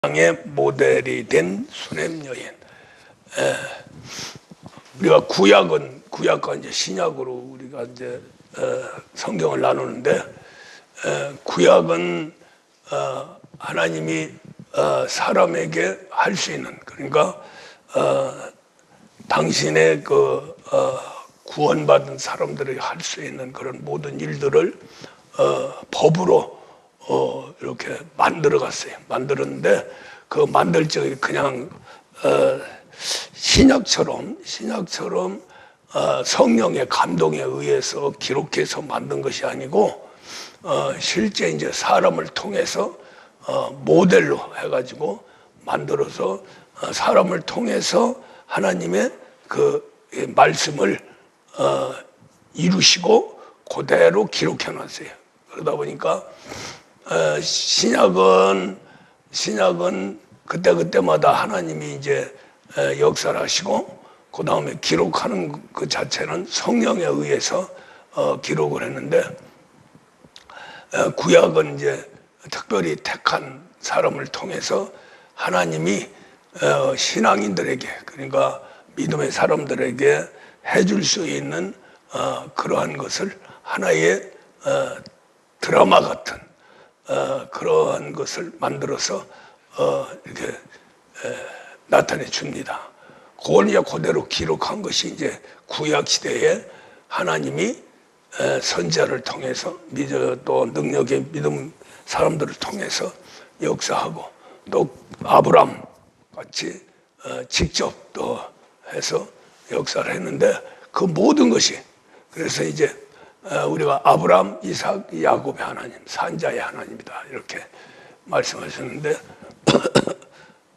신앙의 모델이 된 수냄 여인. 우리가 구약과 이제 신약으로 우리가 이제 성경을 나누는데, 구약은 하나님이 사람에게 할 수 있는, 그러니까 당신의 구원받은 사람들에게 할 수 있는 그런 모든 일들을 법으로 이렇게 만들었는데, 그 만들 적에 그냥 신약처럼 성령의 감동에 의해서 기록해서 만든 것이 아니고, 실제 이제 사람을 통해서 모델로 해가지고 만들어서 사람을 통해서 하나님의 그 말씀을 이루시고 그대로 기록해 놨어요. 그러다 보니까 신약은 그때마다 하나님이 이제 역사를 하시고, 그 다음에 기록하는 그 자체는 성령에 의해서 기록을 했는데, 구약은 이제 특별히 택한 사람을 통해서 하나님이 신앙인들에게, 그러니까 믿음의 사람들에게 해줄 수 있는 그러한 것을 하나의 드라마 같은 그러한 것을 만들어서 이렇게 나타내 줍니다. 그걸 이제 그대로 기록한 것이 이제 구약 시대에 하나님이 선지자를 통해서 또 능력의 믿음 사람들을 통해서 역사하고, 또 아브람 같이 직접 또 해서 역사를 했는데, 그 모든 것이, 그래서 이제 우리가 아브람, 이삭, 야곱의 하나님, 산자의 하나님이다 이렇게 말씀하셨는데,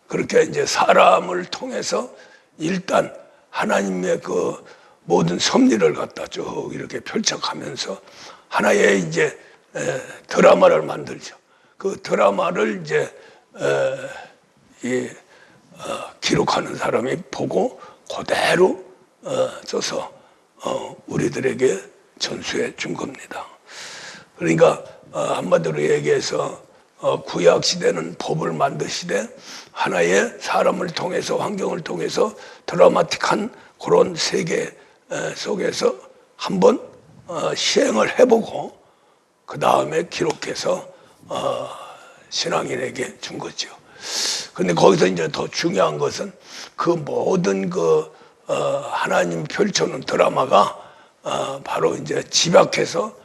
그렇게 이제 사람을 통해서 일단 하나님의 그 모든 섭리를 갖다 쭉 이렇게 펼쳐가면서 하나의 이제 드라마를 만들죠. 그 드라마를 이제 기록하는 사람이 보고 그대로 써서 우리들에게 전수해 준 겁니다. 그러니까 한마디로 얘기해서 구약 시대는 법을 만드시되, 하나의 사람을 통해서, 환경을 통해서 드라마틱한 그런 세계 속에서 한번 시행을 해보고 그 다음에 기록해서 신앙인에게 준 거죠. 근데 거기서 이제 더 중요한 것은 그 모든 하나님 펼쳐놓은 드라마가 바로 이제 집약해서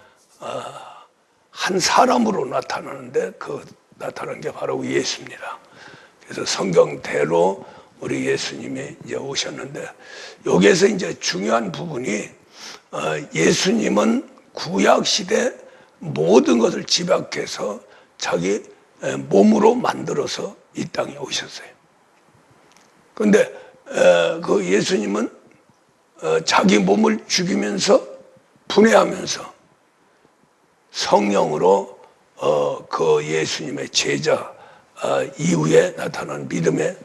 한 사람으로 나타나는데, 나타나는 게 바로 예수입니다. 그래서 성경대로 우리 예수님이 이제 오셨는데, 여기에서 이제 중요한 부분이 예수님은 구약 시대 모든 것을 집약해서 자기 몸으로 만들어서 이 땅에 오셨어요. 그런데 그 예수님은 자기 몸을 죽이면서 분해하면서 성령으로 그 예수님의 제자 이후에 나타난 믿음의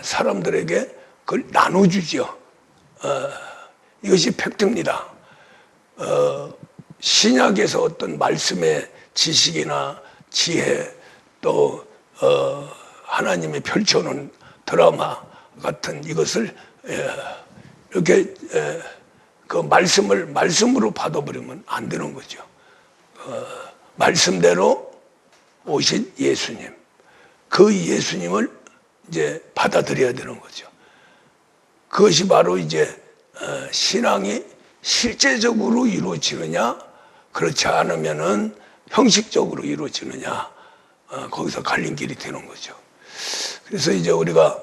사람들에게 그걸 나눠주죠. 이것이 팩트입니다. 신약에서 어떤 말씀의 지식이나 지혜, 또 하나님이 펼쳐놓은 드라마 같은 이것을 이렇게 그 말씀으로 받아버리면 안 되는 거죠. 말씀대로 오신 예수님, 그 예수님을 이제 받아들여야 되는 거죠. 그것이 바로 이제 신앙이 실제적으로 이루어지느냐, 그렇지 않으면은 형식적으로 이루어지느냐, 거기서 갈림길이 되는 거죠. 그래서 이제 우리가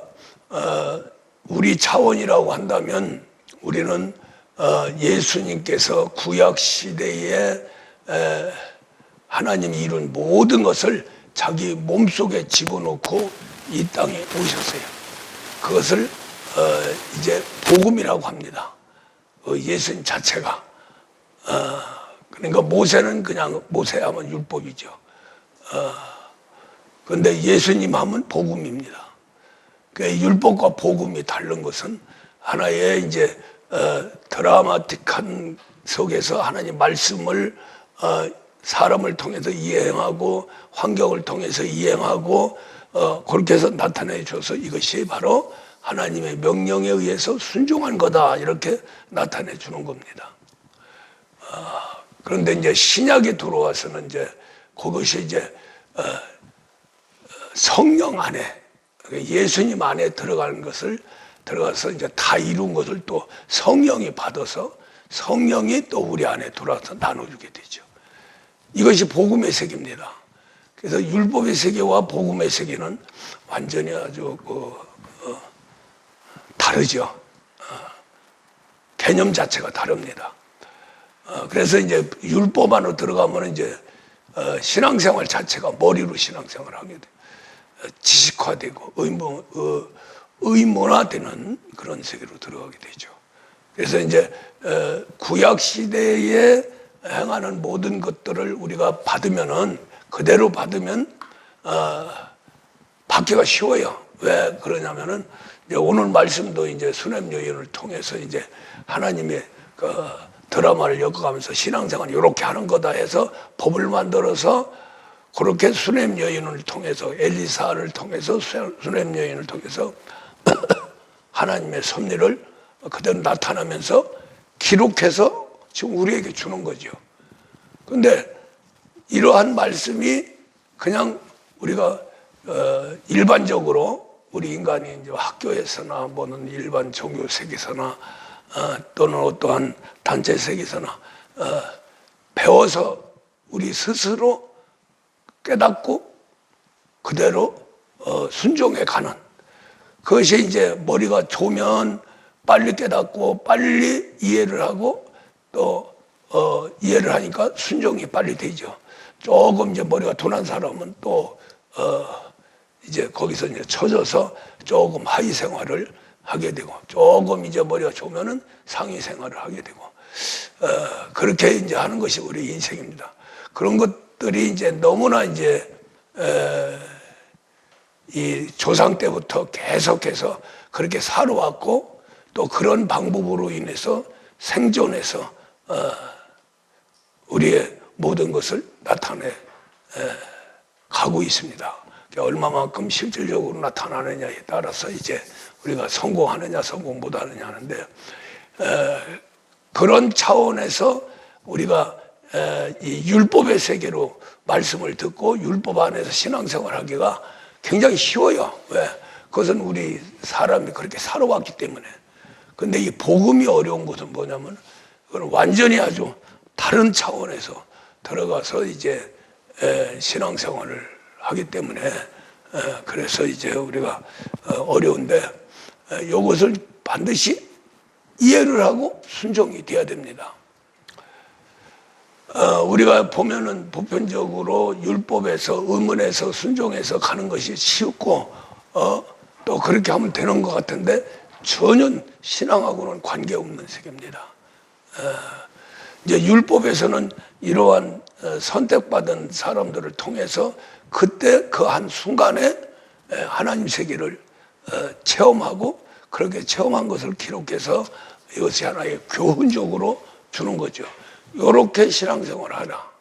우리 차원이라고 한다면, 우리는 예수님께서 구약 시대에 하나님이 이룬 모든 것을 자기 몸속에 집어넣고 이 땅에 오셨어요. 그것을 이제 복음이라고 합니다. 예수님 자체가. 그러니까 모세는 그냥 모세하면 율법이죠. 그런데 예수님 하면 복음입니다. 그 율법과 복음이 다른 것은 하나의 이제 드라마틱한 속에서 하나님 말씀을 사람을 통해서 이행하고, 환경을 통해서 이행하고, 그렇게 해서 나타내 줘서 이것이 바로 하나님의 명령에 의해서 순종한 거다 이렇게 나타내 주는 겁니다. 그런데 이제 신약에 들어와서는 이제 그것이 이제 성령 안에 예수님 안에 들어가서 이제 다 이룬 것을 또 성령이 받아서 성령이 또 우리 안에 들어와서 나눠주게 되죠. 이것이 복음의 세계입니다. 그래서 율법의 세계와 복음의 세계는 완전히 아주 다르죠. 개념 자체가 다릅니다. 그래서 이제 율법 안으로 들어가면 이제 신앙생활 자체가 머리로 신앙생활을 하게 돼요. 지식화되고 의문화되는 그런 세계로 들어가게 되죠. 그래서 이제 구약 시대에 행하는 모든 것들을 우리가 받으면은 그대로 받으면 받기가 쉬워요. 왜 그러냐면은 이제 오늘 말씀도 이제 수냄 여인을 통해서 이제 하나님의 그 드라마를 엮어가면서 신앙생활 이렇게 하는 거다 해서 법을 만들어서 그렇게 수냄 여인을 통해서 엘리사를 통해서 수냄 여인을 통해서 하나님의 섭리를 그대로 나타나면서 기록해서 지금 우리에게 주는 거죠. 그런데 이러한 말씀이 그냥 우리가 일반적으로 우리 인간이 이제 학교에서나 뭐는 일반 종교 세계에서나 또는 어떠한 단체 세계에서나 배워서 우리 스스로 깨닫고 그대로 순종해 가는 그것이 이제 머리가 좋으면 빨리 깨닫고 빨리 이해를 하고 또 이해를 하니까 순종이 빨리 되죠. 조금 이제 머리가 둔한 사람은 또 이제 거기서 이제 처져서 조금 하위 생활을 하게 되고 조금 이제 머리가 좋으면은 상위 생활을 하게 되고 그렇게 이제 하는 것이 우리 인생입니다. 그런 것들이 이제 너무나 이제 이 조상 때부터 계속해서 그렇게 살아왔고 또 그런 방법으로 인해서 생존해서 우리의 모든 것을 나타내 가고 있습니다. 얼마만큼 실질적으로 나타나느냐에 따라서 이제 우리가 성공하느냐 성공 못하느냐 하는데 그런 차원에서 우리가 이 율법의 세계로 말씀을 듣고 율법 안에서 신앙생활하기가 굉장히 쉬워요. 왜? 그것은 우리 사람이 그렇게 살아왔기 때문에. 근데 이 복음이 어려운 것은 뭐냐면 그건 완전히 아주 다른 차원에서 들어가서 이제 신앙생활을 하기 때문에 그래서 이제 우리가 어려운데 이것을 반드시 이해를 하고 순종이 돼야 됩니다. 우리가 보면은 보편적으로 율법에서 의문에서 순종해서 가는 것이 쉽고 또 그렇게 하면 되는 것 같은데 전혀 신앙하고는 관계없는 세계입니다. 이제 율법에서는 이러한 선택받은 사람들을 통해서 그때 그 한 순간에 하나님 세계를 체험하고 그렇게 체험한 것을 기록해서 이것이 하나의 교훈적으로 주는 거죠. 이렇게 신앙생활을 하라.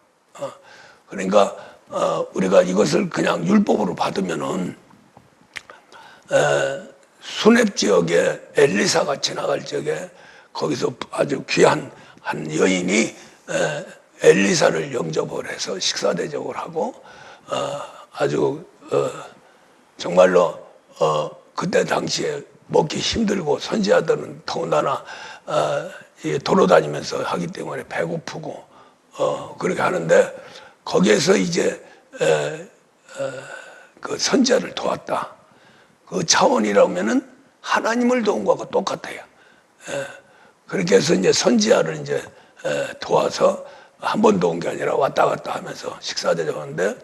그러니까 우리가 이것을 그냥 율법으로 받으면은 수냅 지역에 엘리사가 지나갈 적에 거기서 아주 귀한 한 여인이 엘리사를 영접을 해서 식사 대접을 하고 아주 정말로 그때 당시에 먹기 힘들고 선지자들은 더군다나 돌아다니면서 하기 때문에 배고프고 그렇게 하는데 거기에서 이제 그 선지자를 도왔다. 그 차원이라면은 하나님을 도운 것과 똑같아요. 그렇게 해서 이제 선지자를 이제 도와서 한 번 도운 게 아니라 왔다 갔다 하면서 식사 대접하는데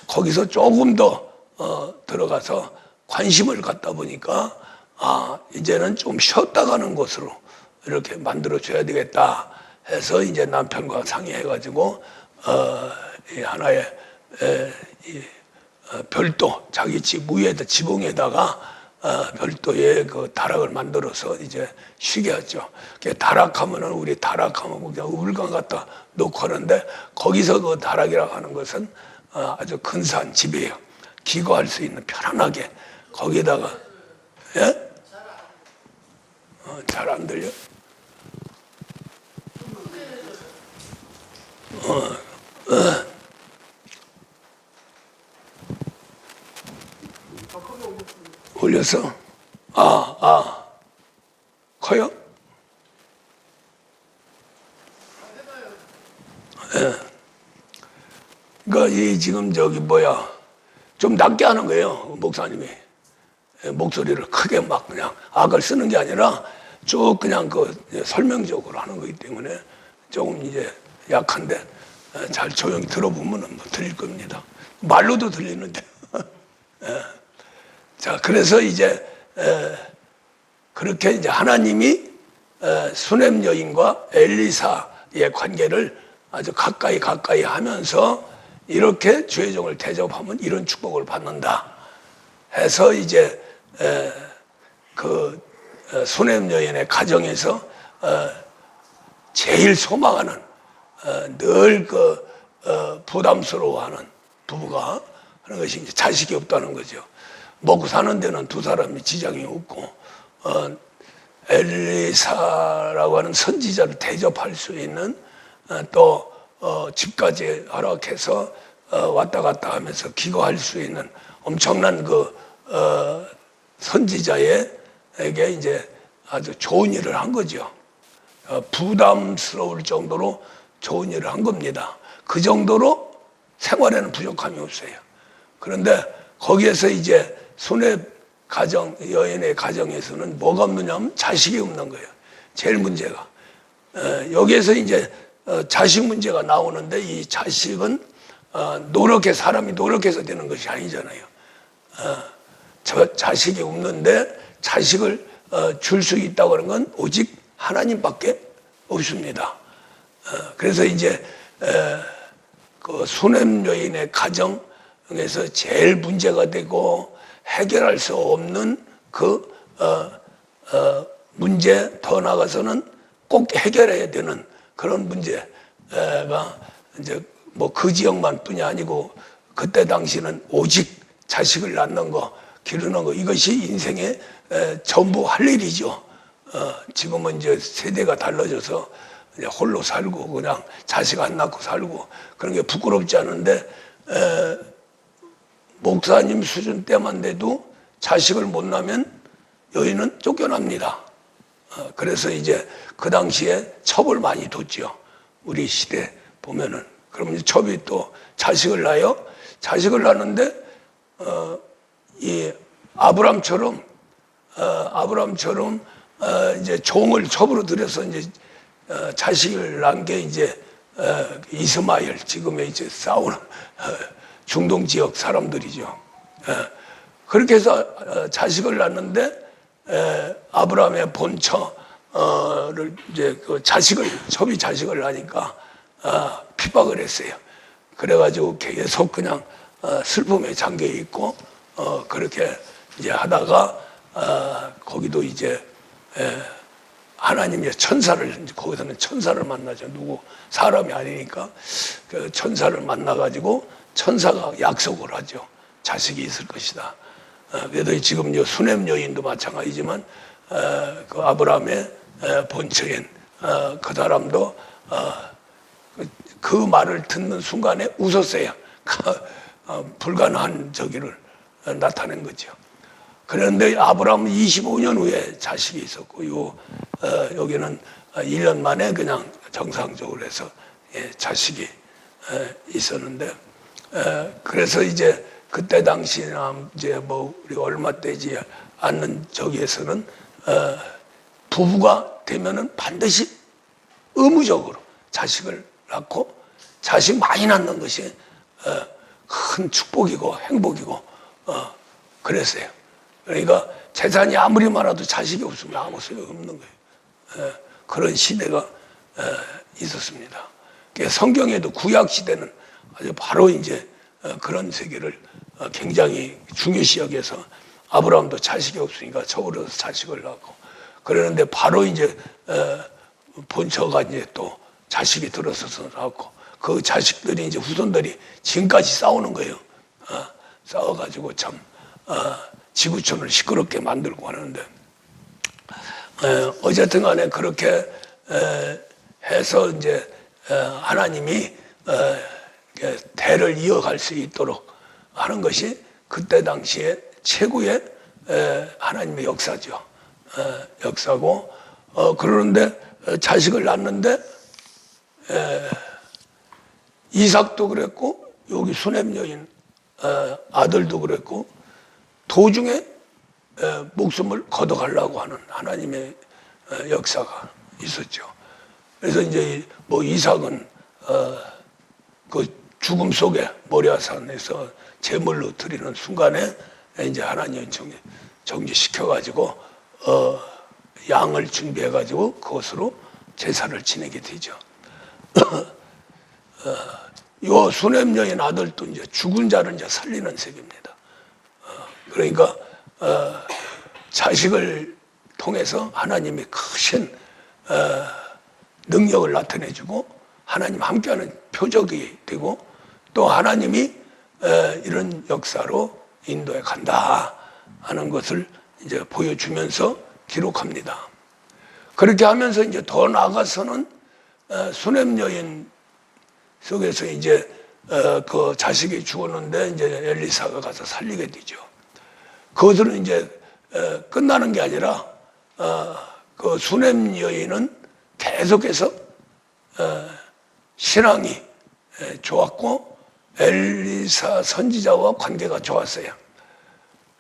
거기서 조금 더 들어가서 관심을 갖다 보니까 이제는 좀 쉬었다 가는 곳으로 이렇게 만들어 줘야 되겠다 해서 이제 남편과 상의해가지고 하나의 별도 자기 집 위에다 지붕에다가 별도의 그 다락을 만들어서 이제 쉬게 하죠. 다락하면은 우리 다락하면 그냥 우물관 갖다 놓고 하는데 거기서 그 다락이라고 하는 것은 아주 근사한 집이에요. 기거할 수 있는 편안하게 거기다가 예? 잘 안 들려? 올렸어? 커요? 예. 그러니까 이 지금 저기 뭐야 좀 낮게 하는 거예요 목사님이. 목소리를 크게 막 그냥 악을 쓰는 게 아니라 쭉 그냥 그 설명적으로 하는 거기 때문에 조금 이제 약한데 잘 조용히 들어보면 뭐 들릴 겁니다. 말로도 들리는데. 자, 그래서 이제 그렇게 이제 하나님이 수넴 여인과 엘리사의 관계를 아주 가까이 하면서 이렇게 주의 종을 대접하면 이런 축복을 받는다 해서 이제 그 수넴 여인의 가정에서 제일 소망하는 늘 그 부담스러워하는 부부가 하는 것이 이제 자식이 없다는 거죠. 먹고 사는 데는 두 사람이 지장이 없고 엘리사라고 하는 선지자를 대접할 수 있는 또 집까지 허락해서 왔다 갔다 하면서 기거할 수 있는 엄청난 그 선지자에게 이제 아주 좋은 일을 한 거죠. 부담스러울 정도로 좋은 일을 한 겁니다. 그 정도로 생활에는 부족함이 없어요. 그런데 거기에서 이제 수넴 가정, 여인의 가정에서는 뭐가 없느냐면 자식이 없는 거예요. 제일 문제가. 여기에서 이제 자식 문제가 나오는데 이 자식은 사람이 노력해서 되는 것이 아니잖아요. 저 자식이 없는데 자식을 줄 수 있다고 하는 건 오직 하나님밖에 없습니다. 그래서 이제 그 수넴 여인의 가정에서 제일 문제가 되고 해결할 수 없는 그 문제, 더 나아가서는 꼭 해결해야 되는 그런 문제가 이제 뭐 그 지역만 뿐이 아니고 그때 당시는 오직 자식을 낳는 거, 기르는 거, 이것이 인생의 전부 할 일이죠. 지금은 이제 세대가 달라져서 이제 홀로 살고 그냥 자식 안 낳고 살고 그런 게 부끄럽지 않은데 목사님 수준 때만 돼도 자식을 못 낳으면 여인은 쫓겨납니다. 그래서 이제 그 당시에 첩을 많이 뒀죠. 우리 시대 보면은. 그러면 첩이 또 자식을 낳아요. 자식을 낳는데 이 아브람처럼 이제 종을 첩으로 들여서 이제 자식을 낳은 게 이제 이스마엘, 지금의 이제 싸우는 중동 지역 사람들이죠. 그렇게 해서 자식을 낳는데 아브라함의 본처를 이제 그 첩이 자식을 낳으니까 핍박을 했어요. 그래가지고 계속 그냥 슬픔에 잠겨 있고 그렇게 이제 하다가 거기도 이제 하나님의 천사를, 거기서는 천사를 만나죠. 누구 사람이 아니니까 그 천사를 만나가지고 천사가 약속을 하죠. 자식이 있을 것이다. 그래도 지금 수넴 여인도 마찬가지지만 그 아브라함의 본처인 그 사람도 그 말을 듣는 순간에 웃었어요. 불가능한 저기를 나타낸 거죠. 그런데 아브라함은 25년 후에 자식이 있었고, 여기는 1년 만에 그냥 정상적으로 해서 자식이 있었는데, 그래서 이제 그때 당시나 이제 뭐 우리 얼마 되지 않는 저기에서는 부부가 되면은 반드시 의무적으로 자식을 낳고 자식 많이 낳는 것이 큰 축복이고 행복이고 그랬어요. 그러니까 재산이 아무리 많아도 자식이 없으면 아무 소용이 없는 거예요. 그런 시대가 있었습니다. 성경에도 구약 시대는 아주 바로 이제 그런 세계를 굉장히 중요시 여겨서 아브라함도 자식이 없으니까 저울에서 자식을 낳고 그러는데 바로 이제 본처가 이제 또 자식이 들어서서 낳고 그 자식들이 이제 후손들이 지금까지 싸우는 거예요. 싸워가지고 참 지구촌을 시끄럽게 만들고 하는데, 어쨌든 간에 그렇게 해서 이제 하나님이 대를 이어갈 수 있도록 하는 것이 그때 당시에 최고의 하나님의 역사죠. 역사고, 그러는데 자식을 낳는데 이삭도 그랬고 여기 수넴 여인 아들도 그랬고 도중에 목숨을 걷어가려고 하는 하나님의 역사가 있었죠. 그래서 이제 뭐 이삭은 그 죽음 속에 모리아산에서 제물로 드리는 순간에 이제 하나님이 정지시켜가지고 양을 준비해가지고 그것으로 제사를 지내게 되죠. 요 수넴 여인 아들도 이제 죽은 자를 이제 살리는 셈입니다. 그러니까 자식을 통해서 하나님이 크신 능력을 나타내주고 하나님 함께하는 표적이 되고 또 하나님이 이런 역사로 인도에 간다 하는 것을 이제 보여주면서 기록합니다. 그렇게 하면서 이제 더 나아가서는 수넴 여인 속에서 이제 그 자식이 죽었는데 이제 엘리사가 가서 살리게 되죠. 그것은 이제 끝나는 게 아니라 그 수넴 여인은 계속해서 신앙이 좋았고 엘리사 선지자와 관계가 좋았어요.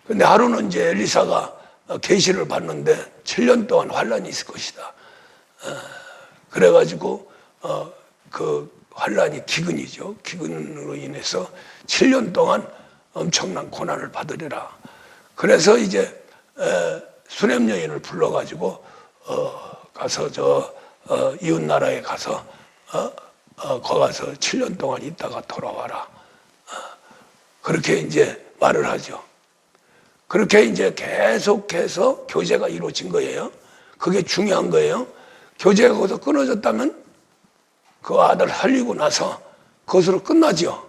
근데 하루는 이제 엘리사가 계시를 받는데 7년 동안 환란이 있을 것이다. 그래가지고 그 환란이 기근이죠. 기근으로 인해서 7년 동안 엄청난 고난을 받으리라. 그래서 이제 수넴 여인을 불러가지고 가서 저 이웃 나라에 가서 거기 가서 7년 동안 있다가 돌아와라. 그렇게 이제 말을 하죠. 그렇게 이제 계속해서 교제가 이루어진 거예요. 그게 중요한 거예요. 교제가 거기서 끊어졌다면 그 아들 살리고 나서 그것으로 끝나죠.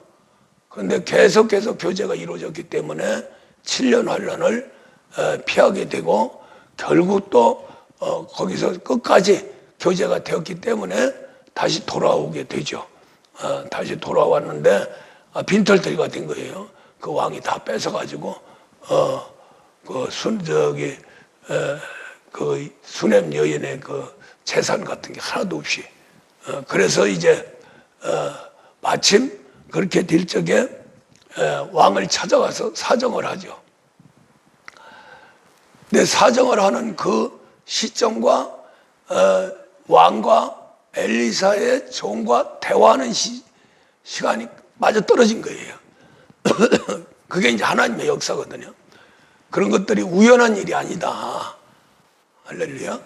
그런데 계속해서 교제가 이루어졌기 때문에 7년 환란을 피하게 되고 결국 또 거기서 끝까지 교제가 되었기 때문에 다시 돌아오게 되죠. 다시 돌아왔는데 빈털터리가 된 거예요. 그 왕이 다 뺏어가지고 그 수넴 여인의 그 재산 같은 게 하나도 없이 그래서 이제 마침 그렇게 될 적에 왕을 찾아가서 사정을 하죠. 근데 사정을 하는 그 시점과 왕과 엘리사의 종과 대화하는 시간이 마저 떨어진 거예요. 그게 이제 하나님의 역사거든요. 그런 것들이 우연한 일이 아니다. 할렐루야.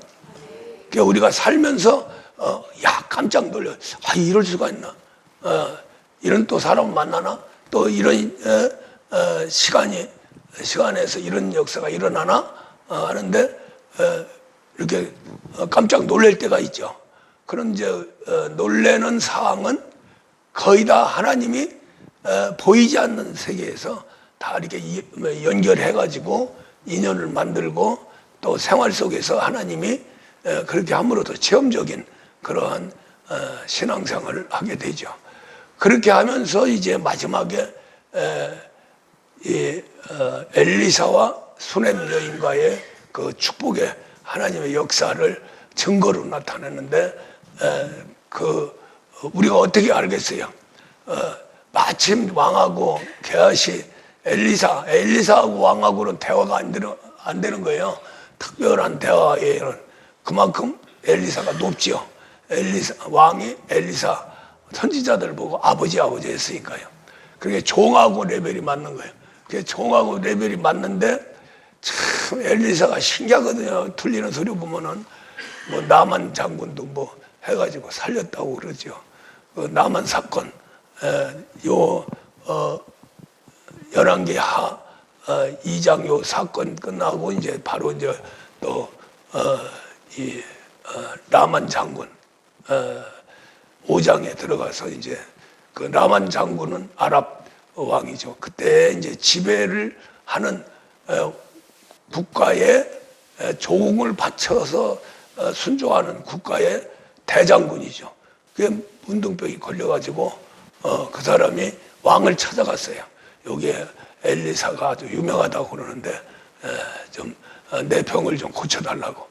그러니까 우리가 살면서 야 깜짝 놀려. 이럴 수가 있나? 이런 또 사람 만나나? 또 이런 시간에서 이런 역사가 일어나나? 하는데 이렇게 깜짝 놀랄 때가 있죠. 그런 이제 놀라는 상황은 거의 다 하나님이 보이지 않는 세계에서 다 이렇게 연결해가지고 인연을 만들고 또 생활 속에서 하나님이 그렇게 함으로써 체험적인 그러한 신앙생활을 하게 되죠. 그렇게 하면서 이제 마지막에 엘리사와 수넴 여인과의 그 축복의 하나님의 역사를 증거로 나타내는데 우리가 어떻게 알겠어요? 마침 왕하고 게하시 엘리사하고 왕하고는 대화가 안 되는 거예요. 특별한 대화에는 그만큼 엘리사가 높지요. 왕이 엘리사 선지자들 보고 아버지 했으니까요. 그게 종하고 레벨이 맞는 거예요. 그게 종하고 레벨이 맞는데 참 엘리사가 신기하거든요. 틀리는 소리 보면은 뭐 나만 장군도 뭐 해가지고 살렸다고 그러죠. 그 나만 사건 열왕기하 2장 요 사건 끝나고 이제 바로 이제 또 나만 장군 5장에 들어가서 이제 그 나만 장군은 아랍 왕이죠. 그때 이제 지배를 하는 국가의 조공을 바쳐서 순종하는 국가의 대장군이죠. 그게 문둥병이 걸려가지고 그 사람이 왕을 찾아갔어요. 여기에 엘리사가 아주 유명하다고 그러는데 좀 내 병을 좀 고쳐달라고.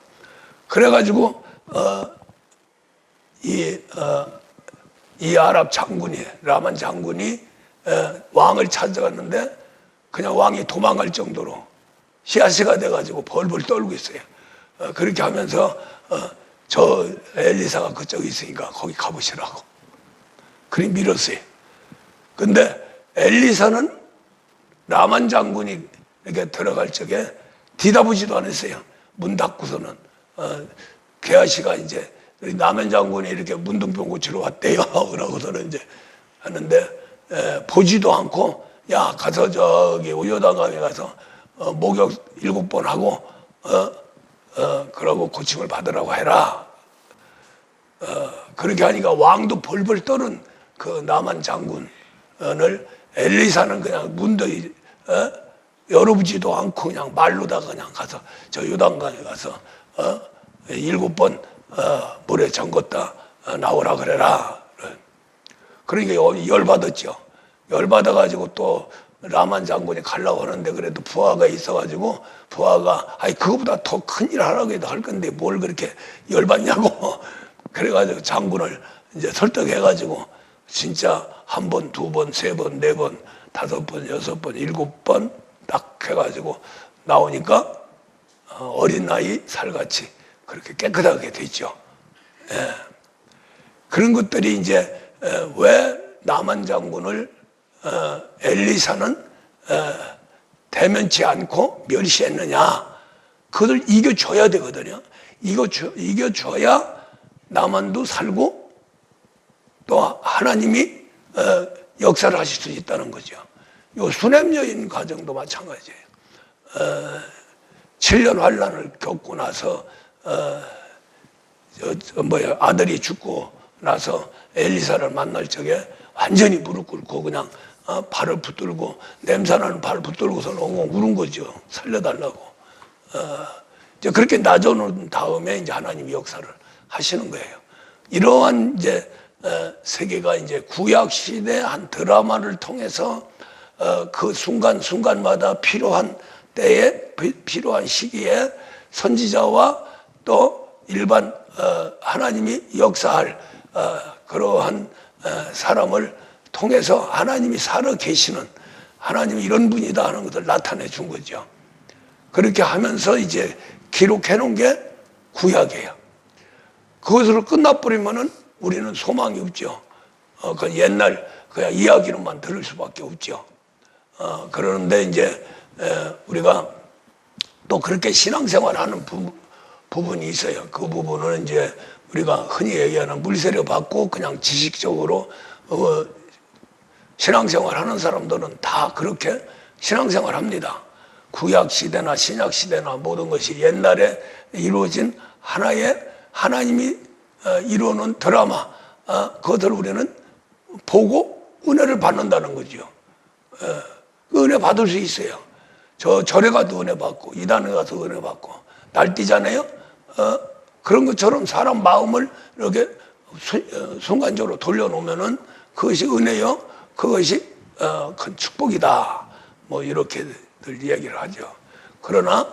그래가지고 이 아랍 장군이, 라만 장군이 왕을 찾아갔는데 그냥 왕이 도망갈 정도로 씨앗이가 돼가지고 벌벌 떨고 있어요. 그렇게 하면서 저 엘리사가 그쪽에 있으니까 거기 가보시라고 그리 밀었어요. 근데 엘리사는 라만 장군이 이렇게 들어갈 적에 뒤다보지도 않았어요. 문 닫고서는 게하시가 이제 라만 장군이 이렇게 문둥병 고치러 왔대요. 그러고서는 이제 하는데 보지도 않고 야 가서 저기 요단강에 가서 목욕 7번 하고 그러고 고침을 받으라고 해라. 그렇게 하니까 왕도 벌벌 떠는 그 라만 장군을 엘리사는 그냥 문도 열어보지도 않고 그냥 말로다가 그냥 가서 저 요단강에 가서 7번 물에 잠궜다 나오라 그래라. 그러니까 열받았죠. 열받아가지고 또 라만 장군이 가려고 하는데 그래도 부하가 있어가지고 부하가 아니 그거보다 더 큰일 하라고 해도 할 건데 뭘 그렇게 열받냐고 그래가지고 장군을 이제 설득해가지고 진짜 1번, 2번, 3번, 4번, 5번, 6번, 7번 딱 해가지고 나오니까 어린 나이 살같이 그렇게 깨끗하게 됐죠. 예. 그런 것들이 이제 왜 라만 장군을 엘리사는 대면치 않고 멸시했느냐. 그것을 이겨줘야 되거든요. 이겨줘야 나만도 살고 또 하나님이 역사를 하실 수 있다는 거죠. 요 수냄 여인 가정도 마찬가지예요. 7년 환란을 겪고 나서 아들이 죽고 나서 엘리사를 만날 적에 완전히 무릎 꿇고 그냥 발을 붙들고 냄새나는 발을 붙들고서 엉엉 우는 거죠. 살려달라고. 이제 그렇게 낮아놓은 다음에 이제 하나님이 역사를 하시는 거예요. 이러한 이제 세계가 이제 구약 시대 한 드라마를 통해서 그 순간순간마다 필요한 때에 필요한 시기에 선지자와 또 일반 하나님이 역사할 그러한 사람을 통해서 하나님이 살아 계시는 하나님이 이런 분이다 하는 것을 나타내 준 거죠. 그렇게 하면서 이제 기록해 놓은 게 구약이에요. 그것으로 끝나버리면은 우리는 소망이 없죠. 그 옛날 그냥 이야기로만 들을 수밖에 없죠. 그러는데 이제 우리가 또 그렇게 신앙생활하는 부분이 있어요. 그 부분은 이제 우리가 흔히 얘기하는 물세례 받고 그냥 지식적으로 신앙생활하는 사람들은 다 그렇게 신앙생활합니다. 구약 시대나 신약 시대나 모든 것이 옛날에 이루어진 하나의 하나님이 이루어놓은 드라마, 그것을 우리는 보고 은혜를 받는다는 거죠. 그 은혜 받을 수 있어요. 저 절에 가도 은혜 받고 이단에 가서 은혜 받고 날뛰잖아요. 그런 것처럼 사람 마음을 이렇게 순간적으로 돌려놓으면은 그것이 은혜요. 그것이 큰 축복이다. 뭐 이렇게들 이야기를 하죠. 그러나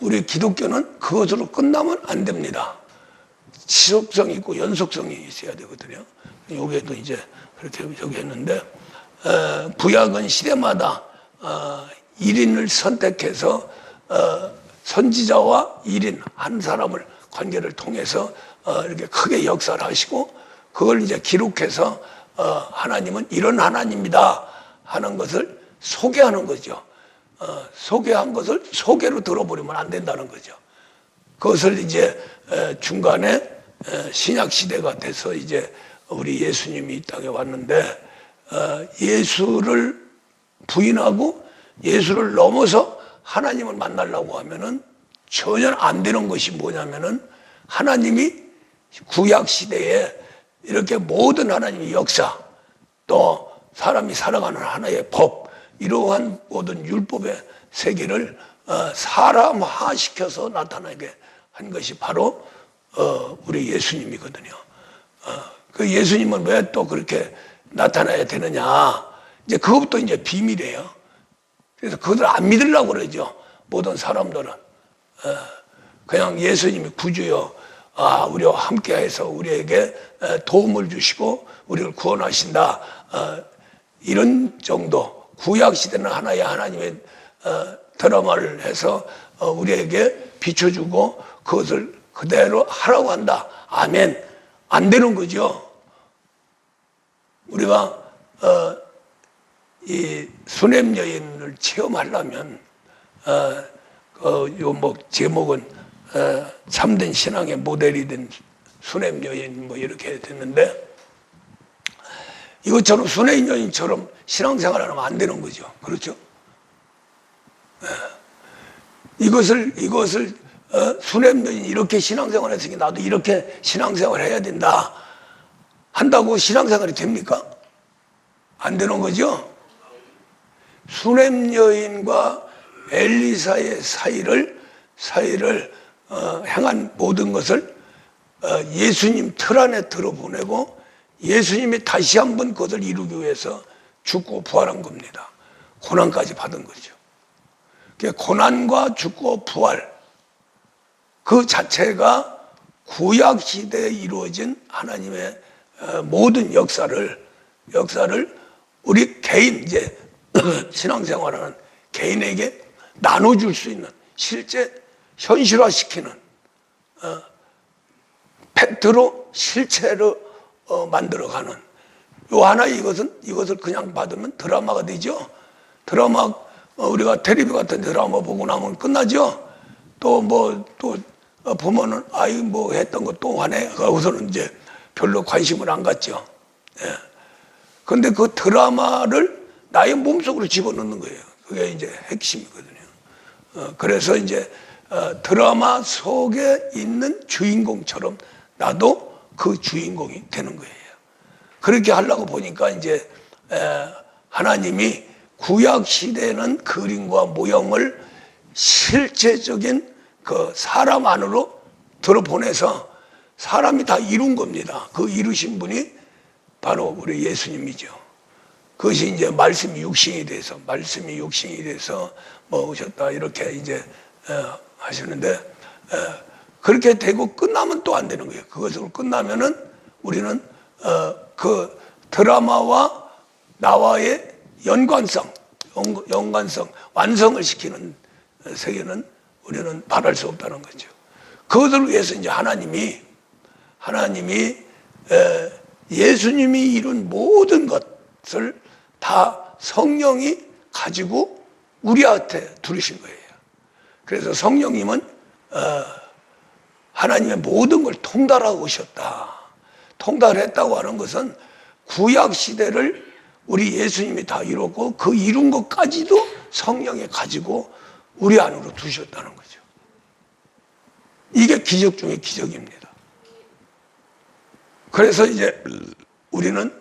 우리 기독교는 그것으로 끝나면 안 됩니다. 지속성이 있고 연속성이 있어야 되거든요. 여기에도 이제 그렇게 저기 했는데 구약은 시대마다 1인을 선택해서 선지자와 1인 한 사람을 관계를 통해서 이렇게 크게 역사를 하시고 그걸 이제 기록해서 하나님은 이런 하나님이다 하는 것을 소개하는 거죠. 소개한 것을 소개로 들어버리면 안 된다는 거죠. 그것을 이제 중간에 신약 시대가 돼서 이제 우리 예수님이 이 땅에 왔는데 예수를 부인하고 예수를 넘어서 하나님을 만나려고 하면은 전혀 안 되는 것이 뭐냐면은 하나님이 구약 시대에 이렇게 모든 하나님의 역사 또 사람이 살아가는 하나의 법, 이러한 모든 율법의 세계를 사람화시켜서 나타나게 한 것이 바로 우리 예수님이거든요. 그 예수님은 왜 또 그렇게 나타나야 되느냐? 이제 그것부터 이제 비밀이에요. 그래서 그것을 안 믿으려고 그러죠. 모든 사람들은 그냥 예수님이 구주요, 우리와 함께해서 우리에게 도움을 주시고 우리를 구원하신다, 이런 정도. 구약 시대는 하나의 하나님의 드라마를 해서 우리에게 비춰주고 그것을 그대로 하라고 한다. 아멘. 안 되는 거죠. 우리가 이 수냄 여인을 체험하려면 요 제목은 참된 신앙의 모델이 된 수냄 여인 뭐 이렇게 됐는데, 이것처럼 수냄 여인처럼 신앙생활을 하면 안 되는 거죠. 그렇죠? 이것을 수냄 여인 이렇게 신앙생활했으니 나도 이렇게 신앙생활 해야 된다 한다고 신앙생활이 됩니까? 안 되는 거죠. 수냄 여인과 엘리사의 사이를 행한 모든 것을 예수님 틀 안에 들어보내고 예수님이 다시 한번 그것을 이루기 위해서 죽고 부활한 겁니다. 고난까지 받은 거죠. 고난과 죽고 부활, 그 자체가 구약 시대에 이루어진 하나님의 모든 역사를 우리 개인, 이제 신앙생활하는 개인에게 나눠줄 수 있는, 실제 현실화시키는, 팩트로 실체로 만들어가는 요 하나의 이것을 그냥 받으면 드라마가 되죠. 드라마, 우리가 텔레비 같은 드라마 보고 나면 끝나죠. 또 보면은 뭐 했던 거 또 하네 하고서는 이제 별로 관심을 안 갖죠. 그런데 그 드라마를 나의 몸속으로 집어넣는 거예요. 그게 이제 핵심이거든요. 그래서 이제 드라마 속에 있는 주인공처럼 나도 그 주인공이 되는 거예요. 그렇게 하려고 보니까 이제 하나님이 구약 시대에는 그림과 모형을 실제적인 그 사람 안으로 들어보내서 사람이 다 이룬 겁니다. 그 이루신 분이 바로 우리 예수님이죠. 그것이 이제 말씀이 육신이 돼서 뭐 오셨다 이렇게 이제 하시는데, 그렇게 되고 끝나면 또 안 되는 거예요. 그것으로 끝나면은 우리는 그 드라마와 나와의 연관성, 완성을 시키는 세계는 우리는 바랄 수 없다는 거죠. 그것을 위해서 이제 하나님이 예수님이 이룬 모든 것을 다 성령이 가지고 우리한테 두르신 거예요. 그래서 성령님은 하나님의 모든 걸 통달하고 오셨다. 통달했다고 하는 것은 구약 시대를 우리 예수님이 다 이뤘고 그 이룬 것까지도 성령이 가지고 우리 안으로 두셨다는 거죠. 이게 기적 중에 기적입니다. 그래서 이제 우리는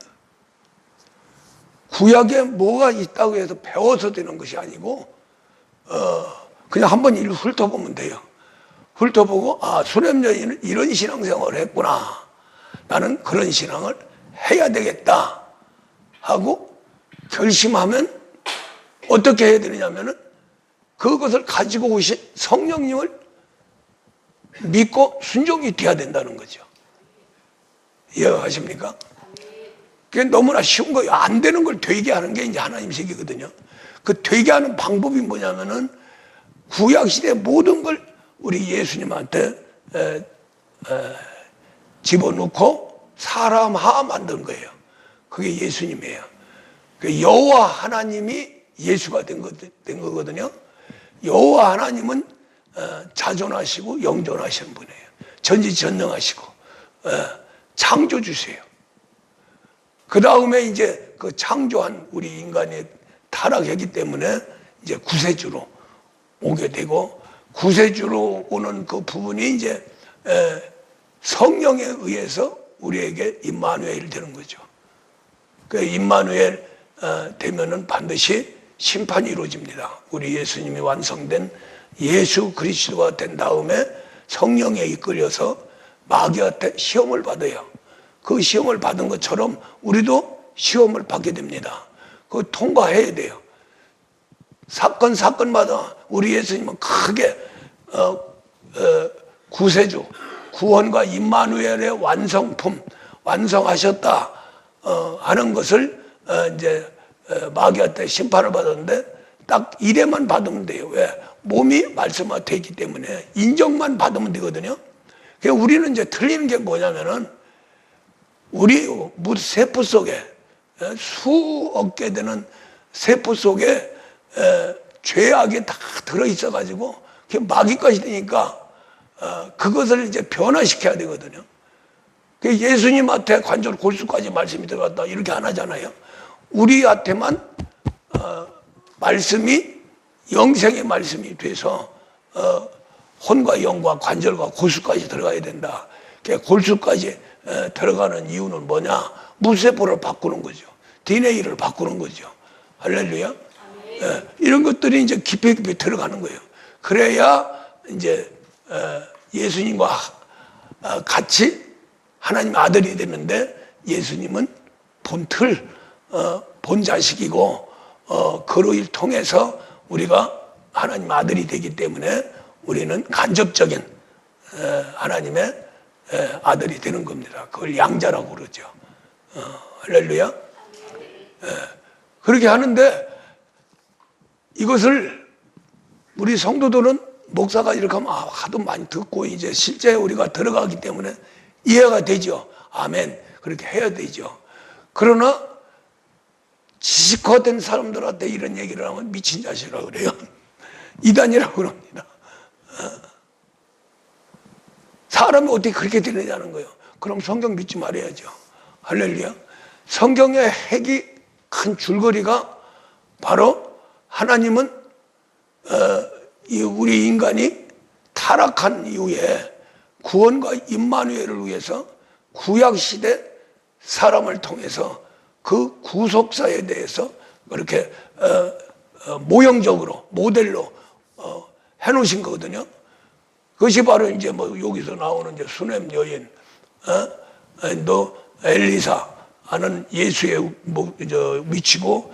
구약에 뭐가 있다고 해서 배워서 되는 것이 아니고 그냥 한번 훑어보면 돼요. 훑어보고 수냄 여인은 이런 신앙생활을 했구나. 나는 그런 신앙을 해야 되겠다 하고 결심하면 어떻게 해야 되느냐면은 그것을 가지고 오신 성령님을 믿고 순종이 돼야 된다는 거죠. 이해하십니까? 그게 너무나 쉬운 거예요. 안 되는 걸 되게 하는 게 이제 하나님 세계거든요. 그 되게 하는 방법이 뭐냐면은 구약 시대 모든 걸 우리 예수님한테 집어넣고 사람화 만든 거예요. 그게 예수님이에요. 그 여호와 하나님이 예수가 된 거거든요. 여호와 하나님은 자존하시고 영존하시는 분이에요. 전지전능하시고 창조주세요. 그 다음에 이제 그 창조한 우리 인간이 타락했기 때문에 이제 구세주로 오게 되고, 구세주로 오는 그 부분이 이제 성령에 의해서 우리에게 임마누엘이 되는 거죠. 그 임마누엘, 되면은 반드시 심판이 이루어집니다. 우리 예수님이 완성된 예수 그리스도가 된 다음에 성령에 이끌려서 마귀한테 시험을 받아요. 그 시험을 받은 것처럼 우리도 시험을 받게 됩니다. 그거 통과해야 돼요. 사건마다 우리 예수님은 크게 구세주, 구원과 임마누엘의 완성품, 완성하셨다 하는 것을 이제 마귀한테 심판을 받았는데 딱 이래만 받으면 돼요. 왜? 몸이 말씀화되기 때문에 인정만 받으면 되거든요. 그러니까 우리는 이제 틀리는 게 뭐냐면은 우리 세포 속에 수억 개 되는 세포 속에 죄악이 다 들어있어 가지고 마귀까지 되니까 그것을 이제 변화시켜야 되거든요. 예수님한테 관절 골수까지 말씀이 들어갔다 이렇게 안 하잖아요. 우리한테만 말씀이 영생의 말씀이 돼서 혼과 영과 관절과 골수까지 들어가야 된다. 골수까지 들어가는 이유는 뭐냐? 무세포를 바꾸는 거죠. DNA를 바꾸는 거죠. 할렐루야. 이런 것들이 이제 깊이 들어가는 거예요. 그래야 이제 예수님과 같이 하나님 아들이 되는데 예수님은 본틀, 본자식이고 그를 통해서 우리가 하나님 아들이 되기 때문에 우리는 간접적인 하나님의 아들이 되는 겁니다. 그걸 양자라고 그러죠. 할렐루야. 그렇게 하는데 이것을 우리 성도들은 목사가 이렇게 하면 하도 많이 듣고 이제 실제 우리가 들어가기 때문에 이해가 되죠. 아멘. 그렇게 해야 되죠. 그러나 지식화된 사람들한테 이런 얘기를 하면 미친 자식이라고 그래요. 이단이라고 그럽니다. 사람이 어떻게 그렇게 되느냐는 거예요. 그럼 성경 믿지 말아야죠. 할렐루야. 성경의 핵이 큰 줄거리가 바로 하나님은 우리 인간이 타락한 이후에 구원과 임마누엘을 위해서 구약시대 사람을 통해서 그 구속사에 대해서 그렇게 모형적으로 모델로 해놓으신 거거든요. 그것이 바로 이제 뭐 여기서 나오는 이제 수넴 여인, 또 엘리사 하는 예수의 위치고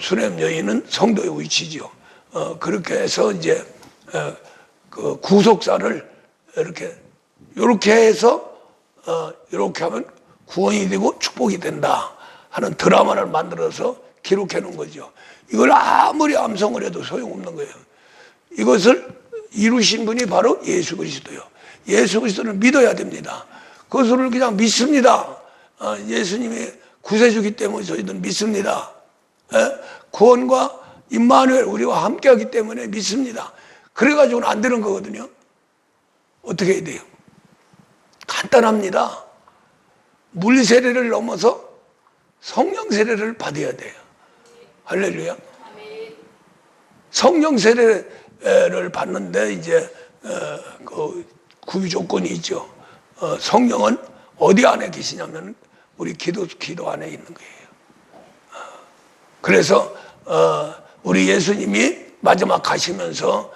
수넴 여인은 성도의 위치죠. 그렇게 해서 이제 그 구속사를 이렇게 해서 이렇게 하면 구원이 되고 축복이 된다 하는 드라마를 만들어서 기록해 놓은 거죠. 이걸 아무리 암송을 해도 소용없는 거예요. 이것을 이루신 분이 바로 예수 그리스도예요. 예수 그리스도를 믿어야 됩니다. 그것을 그냥 믿습니다. 예수님이 구세주기 때문에 저희들은 믿습니다. 구원과 임마누엘 우리와 함께하기 때문에 믿습니다. 그래가지고는 안 되는 거거든요. 어떻게 해야 돼요? 간단합니다. 물 세례를 넘어서 성령 세례를 받아야 돼요. 할렐루야. 성령 세례를 받는데 이제 그 구비 조건이 있죠. 성령은 어디 안에 계시냐면 우리 기도 안에 있는 거예요. 그래서 우리 예수님이 마지막 가시면서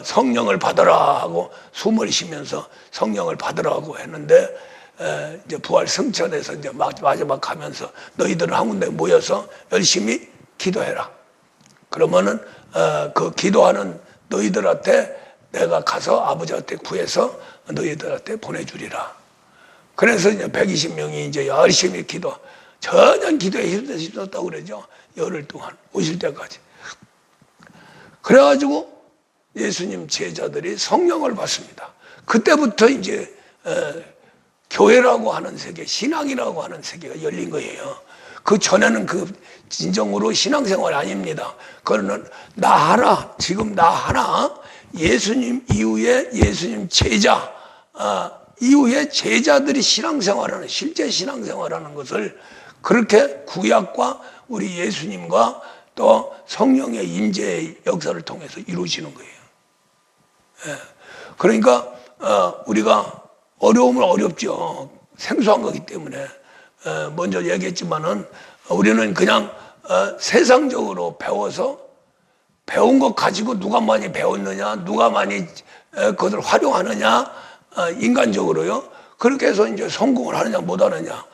성령을 받으라 하고 숨을 쉬면서 성령을 받으라고 했는데 이제 부활 승천에서 이제 마지막 가면서 너희들은 한 군데 모여서 열심히 기도해라. 그러면은 그 기도하는 너희들한테 내가 가서 아버지한테 구해서 너희들한테 보내주리라. 그래서 이제 120명이 이제 열심히 전혀 기도에 힘썼다고 그러죠. 열흘 동안 오실 때까지. 그래가지고 예수님 제자들이 성령을 받습니다. 그때부터 이제 교회라고 하는 세계, 신앙이라고 하는 세계가 열린 거예요. 그 전에는 그 진정으로 신앙생활 아닙니다. 그거는 지금 나 하나, 예수님 이후에 예수님 제자, 이후에 제자들이 신앙생활하는, 실제 신앙생활하는 것을 그렇게 구약과 우리 예수님과 또 성령의 임재의 역사를 통해서 이루어지는 거예요. 그러니까 우리가 어려움은 어렵죠. 생소한 거기 때문에 먼저 얘기했지만은 우리는 그냥 세상적으로 배워서 배운 것 가지고 누가 많이 배웠느냐, 누가 많이 그것을 활용하느냐, 인간적으로요. 그렇게 해서 이제 성공을 하느냐 못하느냐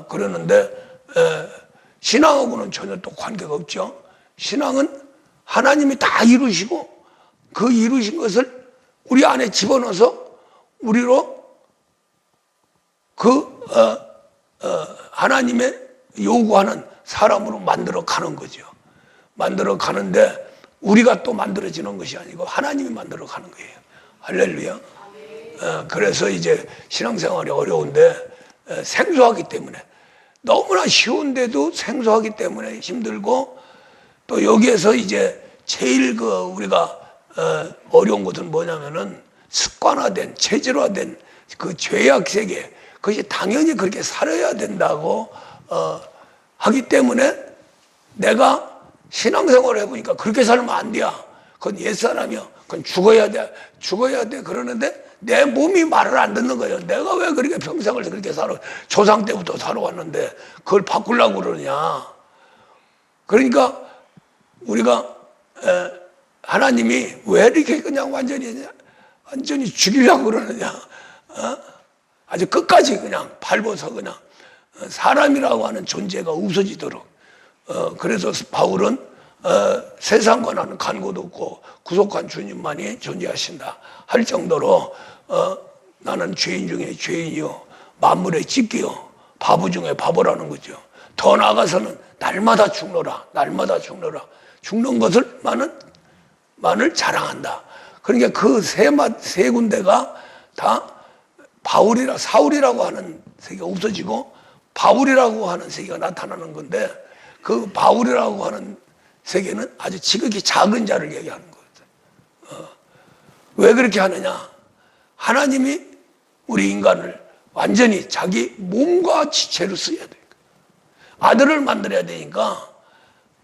그러는데 신앙하고는 전혀 또 관계가 없죠. 신앙은 하나님이 다 이루시고 그 이루신 것을 우리 안에 집어넣어서 우리로 그 하나님의 요구하는 사람으로 만들어 가는 거죠. 만들어 가는데 우리가 또 만들어지는 것이 아니고 하나님이 만들어 가는 거예요. 할렐루야. 그래서 이제 신앙생활이 어려운데 생소하기 때문에 너무나 쉬운데도 생소하기 때문에 힘들고 또 여기에서 이제 제일 우리가 어려운 것은 뭐냐면은 습관화된 체질화된 그 죄악 세계 그것이 당연히 그렇게 살아야 된다고 하기 때문에 내가 신앙생활을 해보니까 그렇게 살면 안 돼야. 그건 옛사람이야. 그건 죽어야 돼. 죽어야 돼. 그러는데 내 몸이 말을 안 듣는 거예요. 내가 왜 그렇게 평생을 그렇게 살아. 조상 때부터 살아왔는데 그걸 바꾸려고 그러냐. 그러니까 우리가 하나님이 왜 이렇게 그냥 완전히 죽이려고 그러느냐. 아주 끝까지 그냥 밟아서 그냥 사람이라고 하는 존재가 없어지도록 그래서 바울은 세상과 나는 간고도 없고 구속한 주님만이 존재하신다 할 정도로 나는 죄인 중에 죄인이요 만물의 찢기요 바보 중에 바보라는 거죠. 더 나아가서는 날마다 죽노라 날마다 죽노라 죽는 것을 만을 자랑한다. 그러니까 그 세 군데가 다 사울이라고 하는 세계가 없어지고 바울이라고 하는 세계가 나타나는 건데 그 바울이라고 하는 세계는 아주 지극히 작은 자를 얘기하는 거거든. 왜 그렇게 하느냐? 하나님이 우리 인간을 완전히 자기 몸과 지체로 써야 되니까. 아들을 만들어야 되니까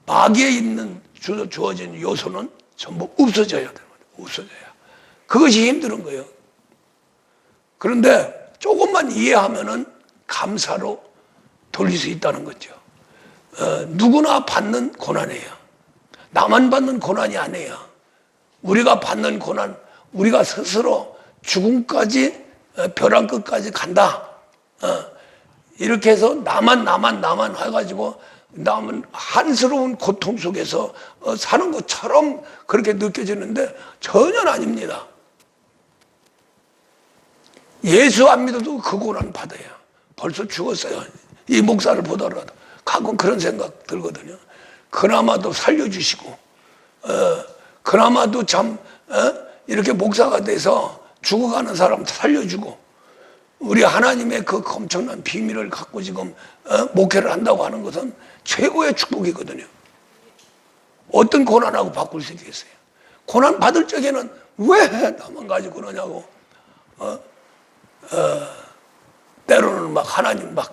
마귀에 있는 주어진 요소는 전부 없어져야 되는 거예요. 없어져야. 그것이 힘든 거예요. 그런데 조금만 이해하면은 감사로 돌릴 수 있다는 거죠. 누구나 받는 고난이에요. 나만 받는 고난이 아니에요. 우리가 받는 고난, 우리가 스스로 죽음까지 벼랑 끝까지 간다. 이렇게 해서 나만 해가지고 남은 한스러운 고통 속에서 사는 것처럼 그렇게 느껴지는데 전혀 아닙니다. 예수 안 믿어도 그 고난 받아요. 벌써 죽었어요. 이 목사를 보더라도 가끔 그런 생각 들거든요. 그나마도 살려주시고 그나마도 참 이렇게 목사가 돼서 죽어가는 사람 살려주고 우리 하나님의 그 엄청난 비밀을 갖고 지금 목회를 한다고 하는 것은 최고의 축복이거든요. 어떤 고난하고 바꿀 수 있겠어요? 고난 받을 적에는 왜 나만 가지고 그러냐고 때로는 막 하나님 막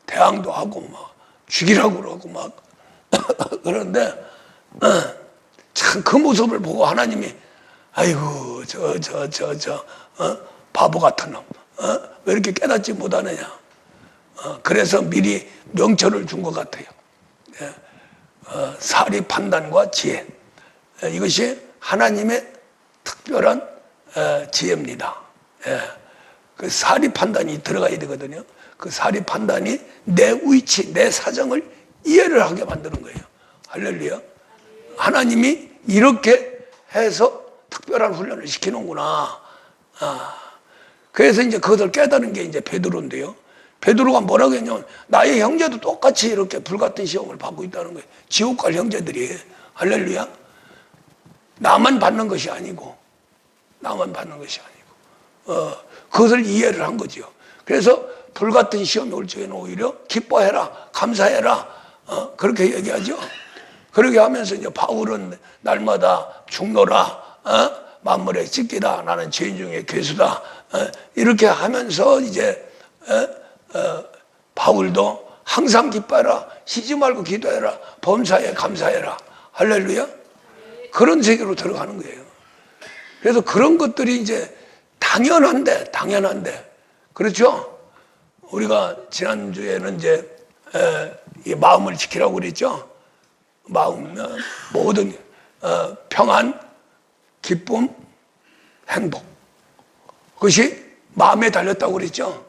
대항도 하고 막 죽이라고 그러고 막 그런데 참 그 모습을 보고 하나님이 아이고 바보 같은 놈 왜 이렇게 깨닫지 못하느냐 그래서 미리 명철을 준 것 같아요. 사리 판단과 지혜 이것이 하나님의 특별한 지혜입니다. 그 사리 판단이 들어가야 되거든요. 그 사리 판단이 내 위치, 내 사정을 이해를 하게 만드는 거예요. 할렐루야. 하나님이 이렇게 해서 특별한 훈련을 시키는구나. 그래서 이제 그것을 깨달은 게 이제 베드로인데요. 베드로가 뭐라고 했냐면 나의 형제도 똑같이 이렇게 불같은 시험을 받고 있다는 거예요. 지옥 갈 형제들이. 할렐루야. 나만 받는 것이 아니고 그것을 이해를 한 거죠. 그래서 불같은 시험이 올 적에는 오히려 기뻐해라, 감사해라, 그렇게 얘기하죠. 그렇게 하면서 이제 바울은 날마다 죽노라, 만물의 찢기다, 나는 죄인 중에 괴수다, 이렇게 하면서 이제 바울도 항상 기뻐해라, 쉬지 말고 기도해라, 범사에 감사해라, 할렐루야. 그런 세계로 들어가는 거예요. 그래서 그런 것들이 이제 당연한데, 그렇죠? 우리가 지난주에는 이제 이 마음을 지키라고 그랬죠. 마음, 모든 평안, 기쁨, 행복. 그것이 마음에 달렸다고 그랬죠.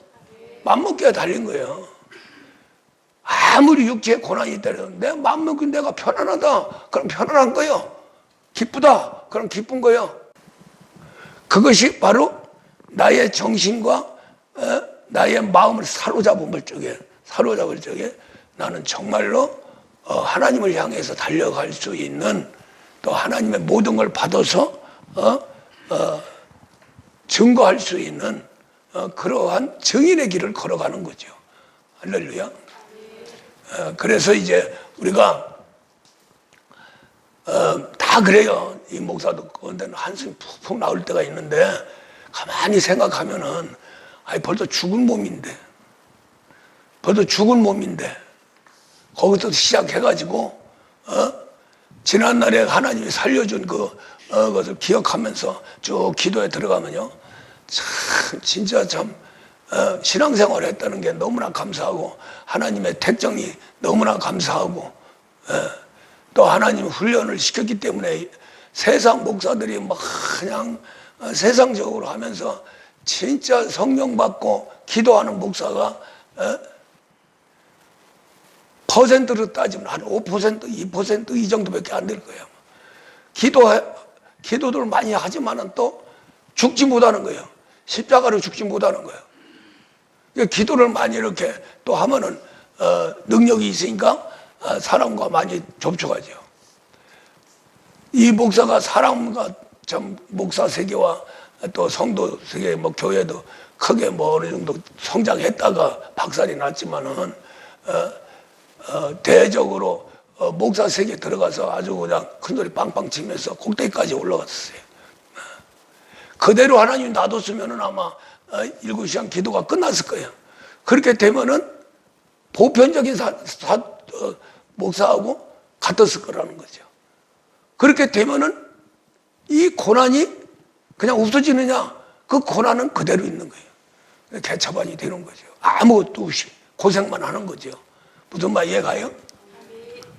맘먹기가 달린 거예요. 아무리 육체에 고난이 있다해도 내 맘먹기 내가 편안하다. 그럼 편안한 거예요. 기쁘다. 그럼 기쁜 거예요. 그것이 바로 나의 정신과 나의 마음을 사로잡을 적에 나는 정말로 하나님을 향해서 달려갈 수 있는, 또 하나님의 모든 걸 받아서 증거할 수 있는 그러한 증인의 길을 걸어가는 거죠. 할렐루야. 그래서 이제 우리가 다 그래요. 이 목사도 그런데 한숨이 푹푹 나올 때가 있는데, 가만히 생각하면은 벌써 죽은 몸인데 거기서 시작해가지고 지난날에 하나님이 살려준 그것을 기억하면서 쭉 기도에 들어가면요, 참 진짜 참 신앙생활을 했다는 게 너무나 감사하고, 하나님의 택정이 너무나 감사하고, 또 하나님 훈련을 시켰기 때문에 세상 목사들이 막 그냥 세상적으로 하면서 진짜 성령 받고 기도하는 목사가 퍼센트로 따지면 한 5%, 2% 이 정도밖에 안 될 거예요. 기도들 많이 하지만은 또 죽지 못하는 거예요. 십자가로 죽지 못하는 거예요. 기도를 많이 이렇게 또 하면은 능력이 있으니까 사람과 많이 접촉하죠. 이 목사가 사람과 참 목사 세계와 또 성도 세계, 뭐 교회도 크게 뭐 어느 정도 성장했다가 박살이 났지만은 대적으로 목사 세계에 들어가서 아주 그냥 큰소리 빵빵 치면서 꼭대기까지 올라갔어요. 그대로 하나님 놔뒀으면은 아마 7시간 기도가 끝났을 거예요. 그렇게 되면은 보편적인 목사하고 같았을 거라는 거죠. 그렇게 되면은 이 고난이 그냥 없어지느냐? 그 고난은 그대로 있는 거예요. 개차반이 되는 거죠. 아무것도 없이 고생만 하는 거죠. 무슨 말 이해가요?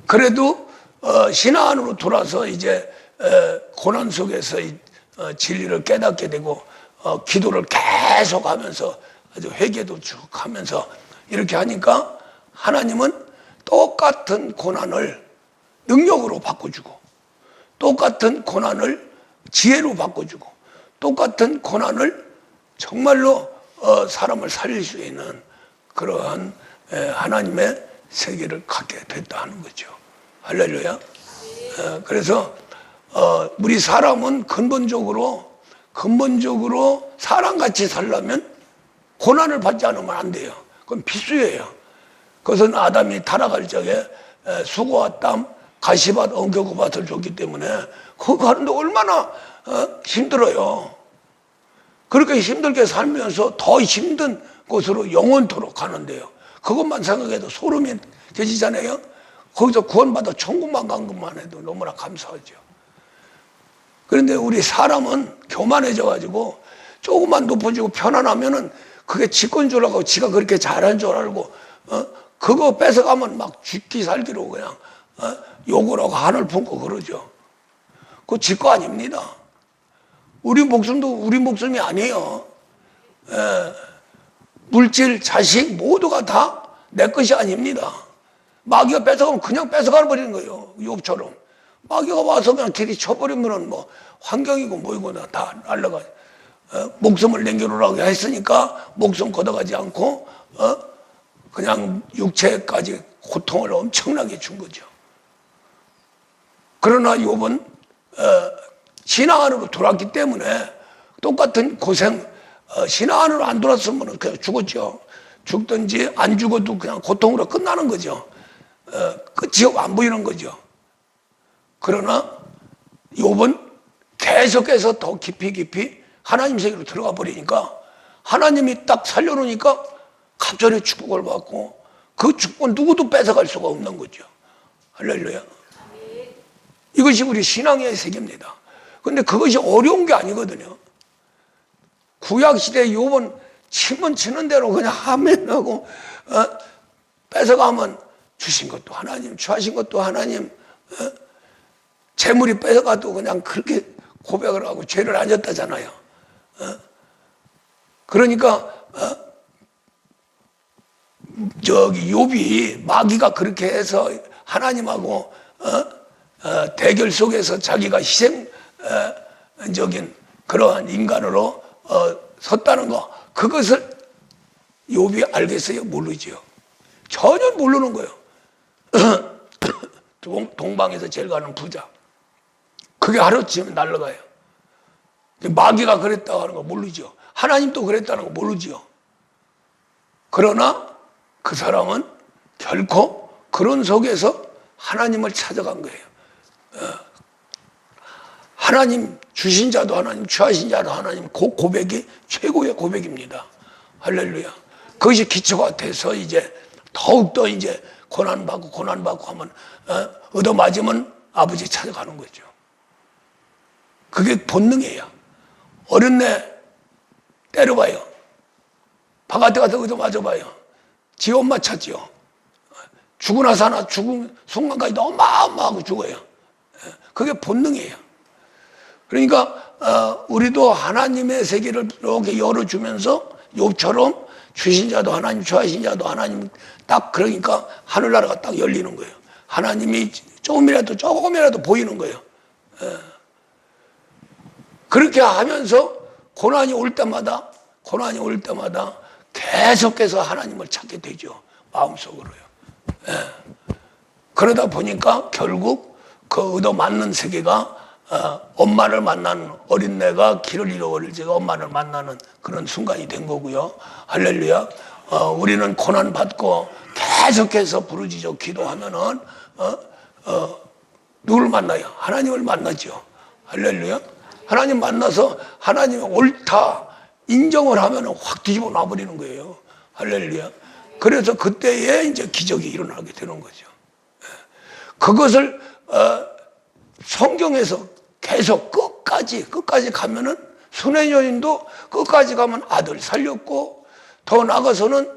그래도 신앙 안으로 돌아서 이제 고난 속에서 진리를 깨닫게 되고 기도를 계속 하면서 아주 회개도 쭉 하면서 이렇게 하니까 하나님은 똑같은 고난을 능력으로 바꿔주고, 똑같은 고난을 지혜로 바꿔주고, 똑같은 고난을 정말로 사람을 살릴 수 있는 그러한 하나님의 세계를 갖게 됐다 하는 거죠. 할렐루야. 그래서 우리 사람은 근본적으로 사람같이 살려면 고난을 받지 않으면 안 돼요. 그건 필수예요. 그것은 아담이 타락할 적에 수고와 땀, 가시밭, 엉겨구밭을 줬기 때문에 그거 하는데 얼마나 힘들어요. 그렇게 힘들게 살면서 더 힘든 곳으로 영원토록 가는데요. 그것만 생각해도 소름이 깨지잖아요. 거기서 구원받아 천국만 간 것만 해도 너무나 감사하죠. 그런데 우리 사람은 교만해져가지고 조금만 높아지고 편안하면은 그게 지건 줄 알고 지가 그렇게 잘한 줄 알고 그거 뺏어가면 막 죽기 살기로 그냥 욕을 하고 한을 품고 그러죠. 그거 지 거 아닙니다. 우리 목숨도 우리 목숨이 아니에요. 물질, 자식 모두가 다 내 것이 아닙니다. 마귀가 뺏어가면 그냥 뺏어가 버리는 거예요. 욥처럼. 마귀가 와서 그냥 길이 쳐버리면은 뭐 환경이고 뭐이고 다 날라가. 목숨을 남겨놓으라고 했으니까 목숨 걷어가지 않고 그냥 육체까지 고통을 엄청나게 준 거죠. 그러나 욥은 신앙 안으로 돌았기 때문에 똑같은 고생, 신앙 안으로 안 돌았으면 그냥 죽었죠. 죽든지 안 죽어도 그냥 고통으로 끝나는 거죠. 끝이 안 보이는 거죠. 그러나 욥은 계속해서 더 깊이 하나님 세계로 들어가 버리니까 하나님이 딱 살려놓으니까 갑자기 축복을 받고 그 축복은 누구도 뺏어갈 수가 없는 거죠. 할렐루야. 이것이 우리 신앙의 세계입니다. 그런데 그것이 어려운 게 아니거든요. 구약시대 욥은 치면 치는 대로 그냥 아멘하고 뺏어가면 주신 것도 하나님, 취하신 것도 하나님, 재물이 뺏어가도 그냥 그렇게 고백을 하고 죄를 안 졌다잖아요. 그러니까 저기 욥이 마귀가 그렇게 해서 하나님하고 대결 속에서 자기가 희생적인 그러한 인간으로 섰다는 거, 그것을 욥이 알겠어요? 모르지요. 전혀 모르는 거예요. 동방에서 제일 가는 부자, 그게 하루쯤에 날아가요. 마귀가 그랬다고 하는 거 모르죠. 하나님도 그랬다는 거 모르죠. 그러나 그 사람은 결코 그런 속에서 하나님을 찾아간 거예요. 하나님 주신 자도 하나님, 취하신 자도 하나님, 그 고백이 최고의 고백입니다. 할렐루야. 그것이 기초가 돼서 이제 더욱더 이제 고난받고 하면 얻어맞으면 아버지 찾아가는 거죠. 그게 본능이에요. 어린애 때려봐요. 바깥에 가서 얻어맞아봐요. 지 엄마 찾지요. 죽고 나서 하나 죽은 순간까지 너무 마음하고 죽어요. 그게 본능이에요. 그러니까 우리도 하나님의 세계를 이렇게 열어주면서 욥처럼 주신 자도 하나님, 취하신 자도 하나님, 딱 그러니까 하늘나라가 딱 열리는 거예요. 하나님이 조금이라도 보이는 거예요. 그렇게 하면서 고난이 올 때마다 계속해서 하나님을 찾게 되죠. 마음속으로요. 그러다 보니까 결국 그 얻어맞는 세계가 엄마를 만나는, 어린애가 길을 잃어버릴 적에 엄마를 만나는 그런 순간이 된 거고요. 할렐루야. 우리는 고난받고 계속해서 부르짖어 기도하면은 누구를 만나요? 하나님을 만나죠. 할렐루야. 하나님 만나서 하나님이 옳다 인정을 하면은 확 뒤집어 놔버리는 거예요. 할렐루야. 그래서 그때에 이제 기적이 일어나게 되는 거죠. 그것을 성경에서 계속 끝까지 가면은, 순회 여인도 끝까지 가면 아들 살렸고, 더 나가서는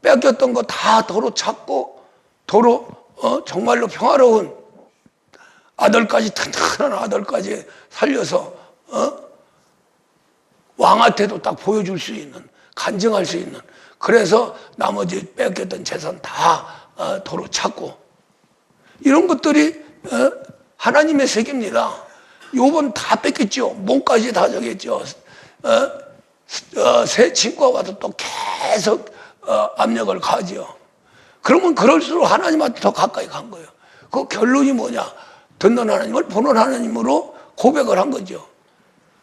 뺏겼던 거 다 도로 찾고, 도로 정말로 평화로운 아들까지, 튼튼한 아들까지 살려서 왕한테도 딱 보여줄 수 있는, 간증할 수 있는, 그래서 나머지 뺏겼던 재산 다 도로 찾고, 이런 것들이 하나님의 세계입니다. 욥은 다 뺏겼죠. 몸까지 다 저겠죠. 새 친구가 와서 또 계속 압력을 가죠. 그러면 그럴수록 하나님한테 더 가까이 간 거예요. 그 결론이 뭐냐? 듣는 하나님을 보는 하나님으로 고백을 한 거죠.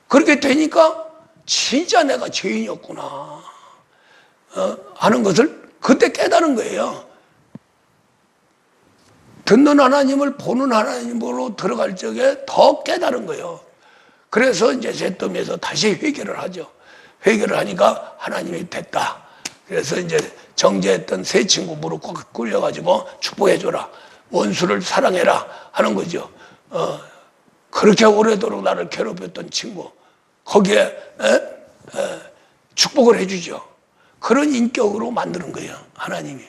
그렇게 되니까 진짜 내가 죄인이었구나 하는 것을 그때 깨달은 거예요. 듣는 하나님을 보는 하나님으로 들어갈 적에 더 깨달은 거예요. 그래서 이제 잿더미에서 다시 회개를 하죠. 회개를 하니까 하나님이 됐다. 그래서 이제 정죄했던 새 친구 무릎 꽉 꿇려가지고 축복해줘라. 원수를 사랑해라 하는 거죠. 그렇게 오래도록 나를 괴롭혔던 친구, 거기에 축복을 해주죠. 그런 인격으로 만드는 거예요, 하나님이.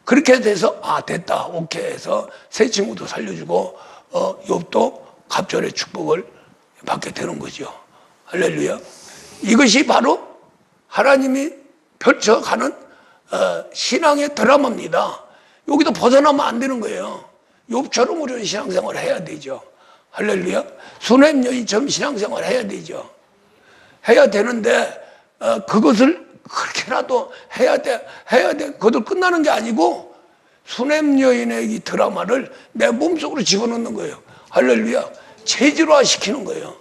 그렇게 돼서 됐다, 오케이 해서 새 친구도 살려주고 욥도 갑절의 축복을 받게 되는 거죠. 할렐루야. 이것이 바로 하나님이 펼쳐가는 신앙의 드라마입니다. 여기도 벗어나면 안 되는 거예요. 욥처럼 우리는 신앙생활을 해야 되죠. 할렐루야. 수냄 여인처럼 신앙생활을 해야 되죠. 해야 되는데 그것을 그렇게라도 해야 돼. 그것도 끝나는 게 아니고 수냄 여인의 이 드라마를 내 몸속으로 집어넣는 거예요. 할렐루야. 체질화 시키는 거예요.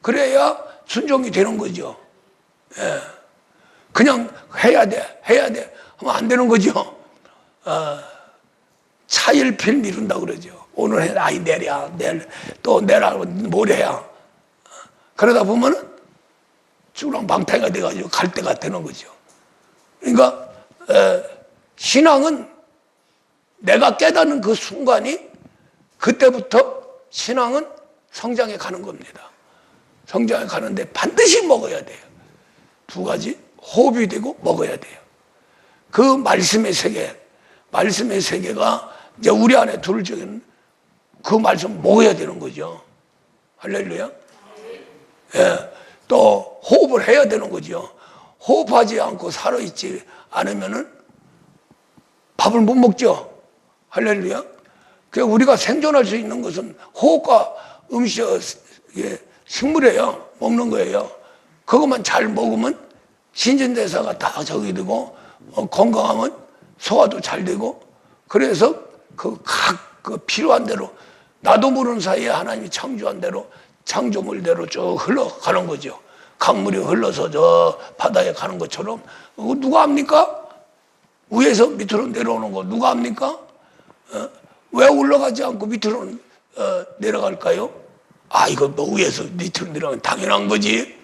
그래야 순종이 되는 거죠. 그냥 해야 돼 하면 안 되는 거죠. 차일필 미룬다 그러죠. 오늘 해, 내일 또 모레야. 그러다 보면은 주랑방태가 돼가지고 갈 때가 되는 거죠. 그러니까 신앙은 내가 깨닫는 그 순간이, 그때부터 신앙은 성장해 가는 겁니다. 성장해 가는데 반드시 먹어야 돼요. 두 가지, 호흡이 되고 먹어야 돼요. 그 말씀의 세계, 말씀의 세계가 이제 우리 안에 들을 적에는 그 말씀 먹어야 되는 거죠. 할렐루야. 예, 또 호흡을 해야 되는 거죠. 호흡하지 않고 살아있지 않으면은 밥을 못 먹죠. 할렐루야. 그러니까 우리가 생존할 수 있는 것은 호흡과 음식, 식물이에요. 먹는 거예요. 그것만 잘 먹으면 신진대사가 다 저기 되고, 건강하면 소화도 잘 되고, 그래서 그 필요한 대로, 나도 모르는 사이에 하나님이 창조한 대로 창조물대로 쭉 흘러가는 거죠. 강물이 흘러서 저 바다에 가는 것처럼. 누가 합니까? 위에서 밑으로 내려오는 거 누가 합니까? 왜 올라가지 않고 밑으로 내려갈까요? 이거 뭐 위에서 밑으로 내려가면 당연한 거지.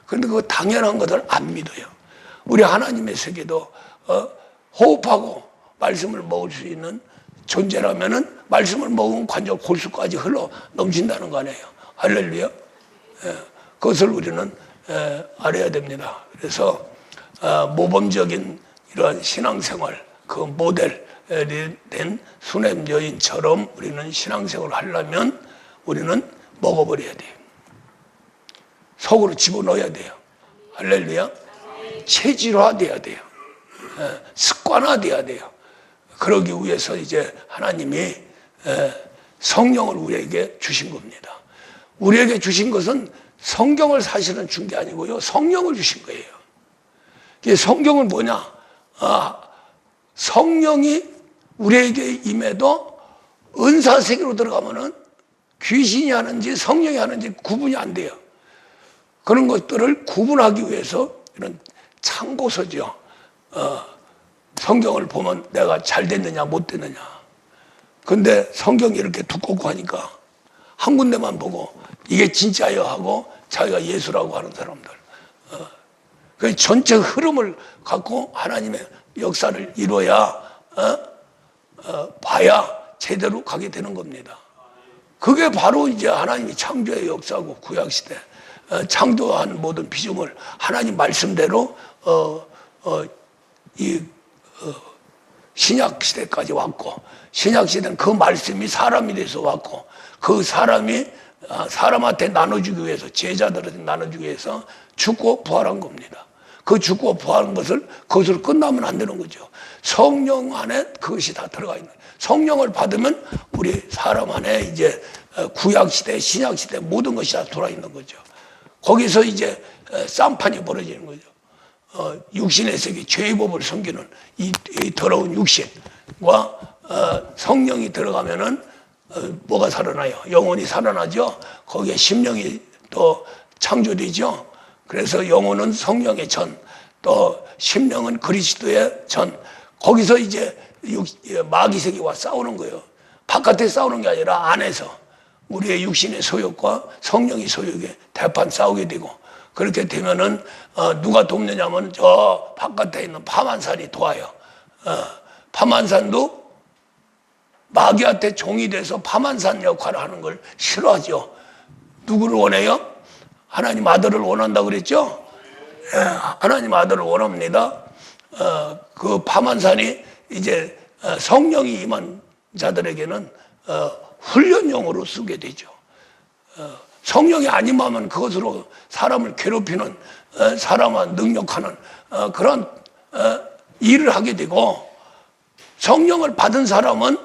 그런데 그 당연한 것을 안 믿어요. 우리 하나님의 세계도 호흡하고 말씀을 먹을 수 있는 존재라면은 말씀을 먹으면 관절 골수까지 흘러 넘친다는 거 아니에요. 할렐루야. 그것을 우리는 알아야 됩니다. 그래서 모범적인 이러한 신앙생활, 그 모델이 된 수냄 여인처럼 우리는 신앙생활을 하려면 우리는 먹어버려야 돼요. 속으로 집어넣어야 돼요. 할렐루야. 체질화돼야 돼요. 습관화돼야 돼요. 그러기 위해서 이제 하나님이 성령을 우리에게 주신 겁니다. 우리에게 주신 것은 성경을 사실은 준 게 아니고요. 성령을 주신 거예요. 이게 성경은 뭐냐? 성령이 우리에게 임해도 은사세계로 들어가면은 귀신이 하는지 성령이 하는지 구분이 안 돼요. 그런 것들을 구분하기 위해서 이런 참고서죠. 성경을 보면 내가 잘 됐느냐 못 됐느냐. 근데 성경이 이렇게 두껍고 하니까 한 군데만 보고 이게 진짜요 하고 자기가 예수라고 하는 사람들. 그 전체 흐름을 갖고 하나님의 역사를 이뤄야 봐야 제대로 가게 되는 겁니다. 그게 바로 이제 하나님이 창조의 역사고 구약시대 창조한 모든 비중을 하나님 말씀대로 신약시대까지 왔고, 신약시대는 그 말씀이 사람이 돼서 왔고, 그 사람이 사람한테 나눠주기 위해서, 제자들한테 나눠주기 위해서 죽고 부활한 겁니다. 그 죽고 부활한 그것으로 끝나면 안 되는 거죠. 성령 안에 그것이 다 들어가 있는 거예요. 성령을 받으면 우리 사람 안에 이제 구약시대, 신약시대 모든 것이 다 들어와 있는 거죠. 거기서 이제 쌈판이 벌어지는 거죠. 육신의 세계, 죄의 법을 섬기는 이 더러운 육신과 성령이 들어가면은 뭐가 살아나요? 영혼이 살아나죠. 거기에 심령이 또 창조되죠. 그래서 영혼은 성령의 전, 또 심령은 그리스도의 전. 거기서 이제 마귀 세계와 싸우는 거예요. 바깥에 싸우는 게 아니라 안에서 우리의 육신의 소욕과 성령의 소욕에 대판 싸우게 되고, 그렇게 되면은 누가 돕느냐면 저 바깥에 있는 파만산이 도와요. 파만산도 마귀한테 종이 돼서 파만산 역할을 하는 걸 싫어하죠. 누구를 원해요? 하나님 아들을 원한다고 그랬죠? 하나님 아들을 원합니다. 그 파만산이 이제 성령이 임한 자들에게는 훈련용으로 쓰게 되죠. 성령이 안 임하면 그것으로 사람을 괴롭히는, 사람을 능력하는 그런 일을 하게 되고, 성령을 받은 사람은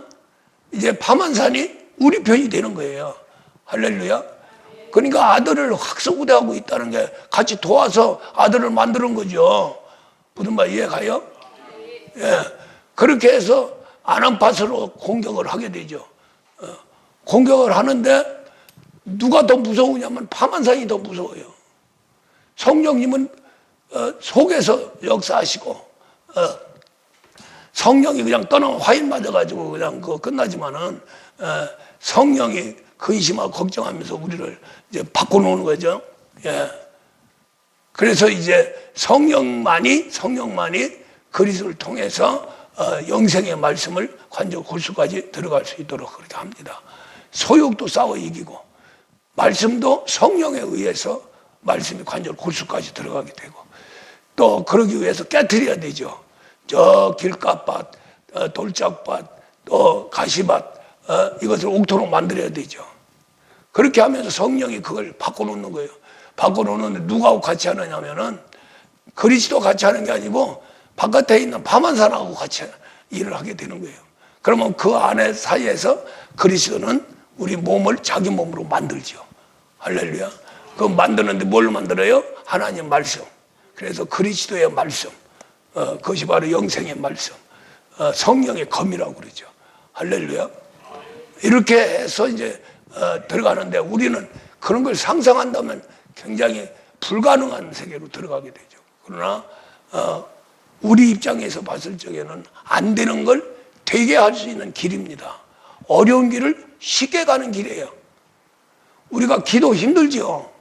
이제 파만산이 우리 편이 되는 거예요. 할렐루야. 그러니까 아들을 학수고대하고 있다는 게 같이 도와서 아들을 만드는 거죠. 무슨 말 이해가요? 예. 그렇게 해서 아난팟으로 공격을 하게 되죠. 공격을 하는데 누가 더 무서우냐면 파만산이 더 무서워요. 성령님은 속에서 역사하시고 성령이 그냥 떠나면 화인 맞아가지고 그냥 그거 끝나지만은 성령이 근심하고 걱정하면서 우리를 이제 바꿔놓는 거죠. 예. 그래서 이제 성령만이 그리스도를 통해서 영생의 말씀을 관절 골수까지 들어갈 수 있도록 그렇게 합니다. 소욕도 싸워 이기고 말씀도 성령에 의해서 말씀이 관절 골수까지 들어가게 되고, 또 그러기 위해서 깨트려야 되죠. 저 길가밭 돌짝밭, 또 가시밭, 이것을 옥토로 만들어야 되죠. 그렇게 하면서 성령이 그걸 바꿔놓는 거예요. 바꿔놓는데 누구하고 같이 하느냐면은 그리스도 같이 하는 게 아니고 바깥에 있는 파만산하고 같이 일을 하게 되는 거예요. 그러면 그 안에 사이에서 그리스도는 우리 몸을 자기 몸으로 만들죠. 할렐루야. 그 만드는데 뭘 만들어요? 하나님 말씀. 그래서 그리스도의 말씀, 그것이 바로 영생의 말씀, 성령의 검이라고 그러죠. 할렐루야. 이렇게 해서 이제 들어가는데 우리는 그런 걸 상상한다면 굉장히 불가능한 세계로 들어가게 되죠. 그러나 우리 입장에서 봤을 적에는 안 되는 걸 되게 할 수 있는 길입니다. 어려운 길을 쉽게 가는 길이에요. 우리가 기도 힘들지요.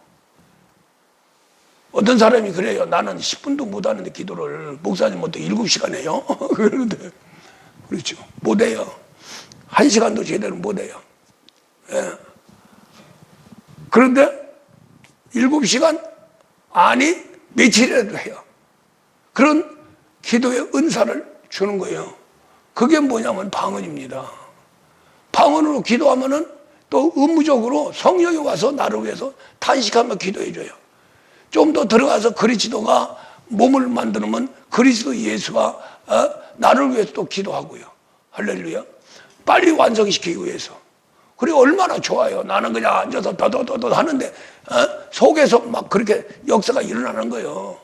어떤 사람이 그래요. 나는 10분도 못 하는데 기도를 목사님부터 7시간 해요. 그러는데 그렇죠. 못 해요. 1시간도 제대로 못 해요. 예. 그런데 7시간? 아니 며칠이라도 해요. 그런 기도의 은사를 주는 거예요. 그게 뭐냐면 방언입니다. 방언으로 기도하면은 또 의무적으로 성령이 와서 나를 위해서 탄식하며 기도해줘요. 좀 더 들어가서 그리스도가 몸을 만들면 그리스도 예수가 나를 위해서 또 기도하고요. 할렐루야. 빨리 완성시키기 위해서. 그리고 얼마나 좋아요. 나는 그냥 앉아서 더더더더 하는데 속에서 막 그렇게 역사가 일어나는 거예요.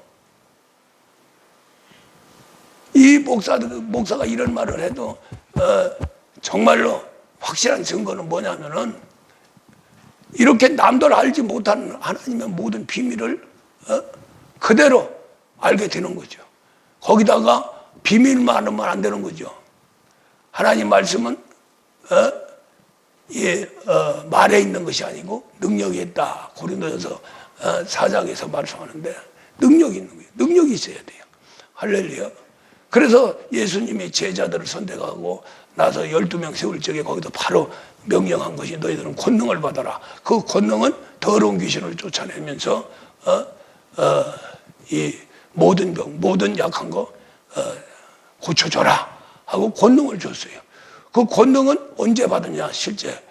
이 목사가 이런 말을 해도 정말로 확실한 증거는 뭐냐면은 이렇게 남들 알지 못하는 하나님의 모든 비밀을 그대로 알게 되는 거죠. 거기다가 비밀만 하면 안 되는 거죠. 하나님 말씀은 말에 있는 것이 아니고 능력이 있다. 고린도전서 4장에서 말씀하는데 능력이 있는 거예요. 능력이 있어야 돼요. 할렐루야. 그래서 예수님이 제자들을 선택하고 나서 12명 세울 적에 거기서 바로 명령한 것이 너희들은 권능을 받아라. 그 권능은 더러운 귀신을 쫓아내면서 이 모든 병, 모든 약한 거 고쳐줘라 하고 권능을 줬어요. 그 권능은 언제 받느냐? 실제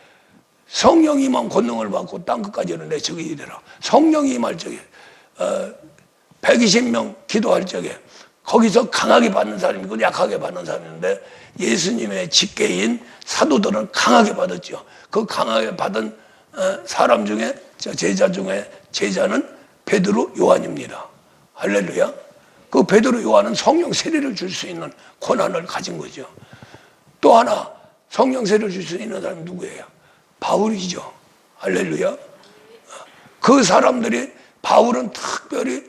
성령이만 권능을 받고 땅끝까지는 내 적이 되라. 성령이 임할 적에 120명 기도할 적에 거기서 강하게 받는 사람이고 약하게 받는 사람인데 예수님의 직계인 사도들은 강하게 받았죠. 그 강하게 받은 사람 중에 제자 중에 제자는 베드로 요한입니다. 할렐루야. 그 베드로 요한은 성령 세례를 줄 수 있는 권한을 가진 거죠. 또 하나 성령 세례를 줄 수 있는 사람이 누구예요? 바울이죠. 할렐루야. 그 사람들이 바울은 특별히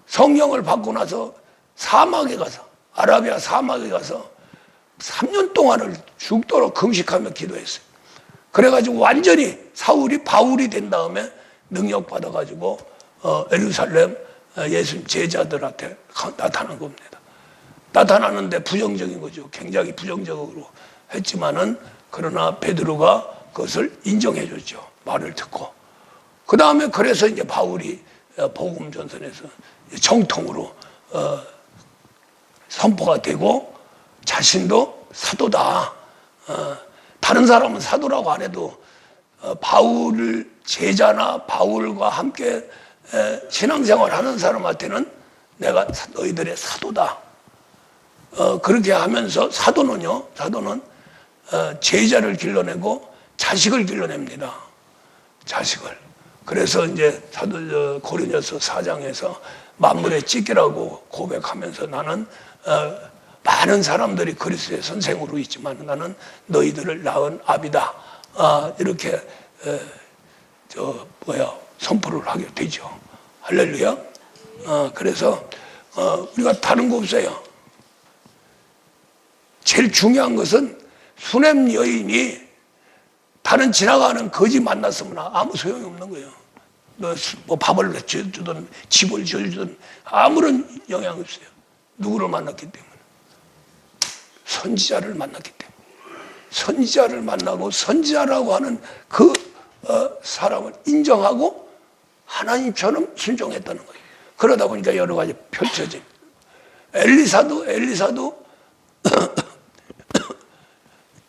성령을 받고 나서 사막에 가서 아라비아 사막에 가서 3년 동안을 죽도록 금식하며 기도했어요. 그래가지고 완전히 사울이 바울이 된 다음에 능력 받아가지고 예루살렘 예수님 제자들한테 나타난 겁니다. 나타나는데 부정적인 거죠. 굉장히 부정적으로 했지만은 그러나 베드로가 그것을 인정해 줬죠. 말을 듣고. 그 다음에 그래서 이제 바울이 복음 전선에서 정통으로 선포가 되고 자신도 사도다. 다른 사람은 사도라고 안 해도 바울 제자나 바울과 함께 신앙생활하는 사람한테는 내가 너희들의 사도다. 그렇게 하면서 사도는요. 사도는 제자를 길러내고 자식을 길러냅니다. 자식을. 그래서 이제 사도 고린도서 4장에서 만물의 찢기라고 고백하면서 나는 많은 사람들이 그리스도의 선생으로 있지만 나는 너희들을 낳은 아비다. 이렇게 선포를 하게 되죠. 할렐루야. 그래서 우리가 다른 거 없어요. 제일 중요한 것은 수냄 여인이 다른 지나가는 거지 만났으면 아무 소용이 없는 거예요. 뭐 밥을 주든 집을 주든 아무런 영향이 없어요. 누구를 만났기 때문에. 선지자를 만났기 때문에. 선지자를 만나고 선지자라고 하는 그 사람을 인정하고 하나님처럼 순종했다는 거예요. 그러다 보니까 여러 가지 펼쳐진. 엘리사도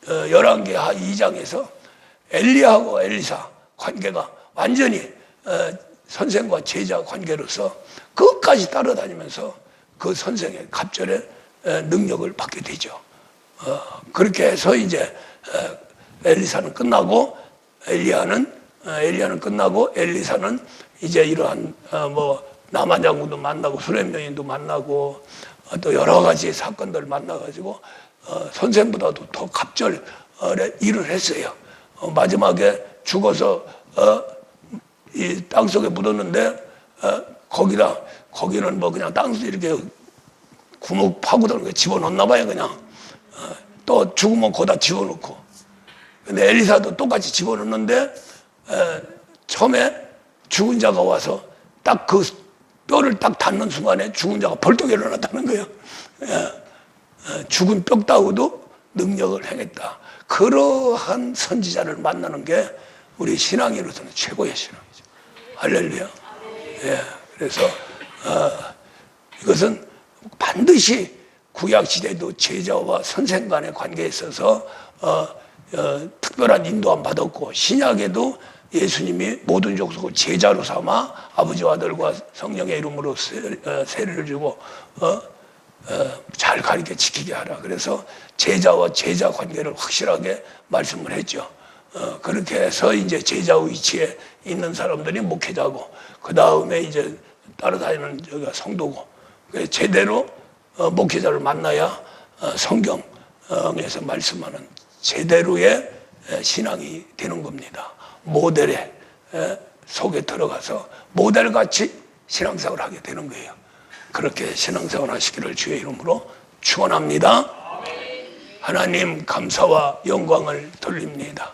열왕기하 2장에서 엘리야하고 엘리사 관계가 완전히 선생과 제자 관계로서 끝까지 따라다니면서 그 선생의 갑절의 능력을 받게 되죠. 그렇게 해서 이제 엘리사는 끝나고 엘리야는 끝나고 엘리사는 이제 이러한 나만 장군도 만나고 수렘 여인도 만나고 또 여러 가지 사건들을 만나가지고 선생보다도 더 갑절의 일을 했어요. 마지막에 죽어서 이 땅속에 묻었는데 거기는 그냥 땅속에 이렇게 구멍 파고드는 거 집어넣나 봐요. 그냥 또 죽으면 거기다 집어넣고. 근데 엘리사도 똑같이 집어넣는데 처음에 죽은 자가 와서 딱 그 뼈를 딱 닿는 순간에 죽은 자가 벌떡 일어났다는 거예요. 죽은 뼈 따고도 능력을 행했다. 그러한 선지자를 만나는 게 우리 신앙인으로서는 최고의 신앙이죠. 할렐루야. 예, 그래서 이것은 반드시 구약시대도 제자와 선생 간의 관계에 있어서 특별한 인도함 받았고, 신약에도 예수님이 모든 족속을 제자로 삼아 아버지와 아들과 성령의 이름으로 세례를 주고 잘 가르쳐 지키게 하라. 그래서 제자와 제자 관계를 확실하게 말씀을 했죠. 그렇게 해서 이제 제자 위치에 있는 사람들이 목회자고, 그 다음에 이제 따라다니는 저가 성도고, 제대로 목회자를 만나야 성경에서 말씀하는 제대로의 신앙이 되는 겁니다. 모델의 속에 들어가서 모델같이 신앙생활을 하게 되는 거예요. 그렇게 신앙생활 하시기를 주의 이름으로 축원합니다. 하나님 감사와 영광을 돌립니다.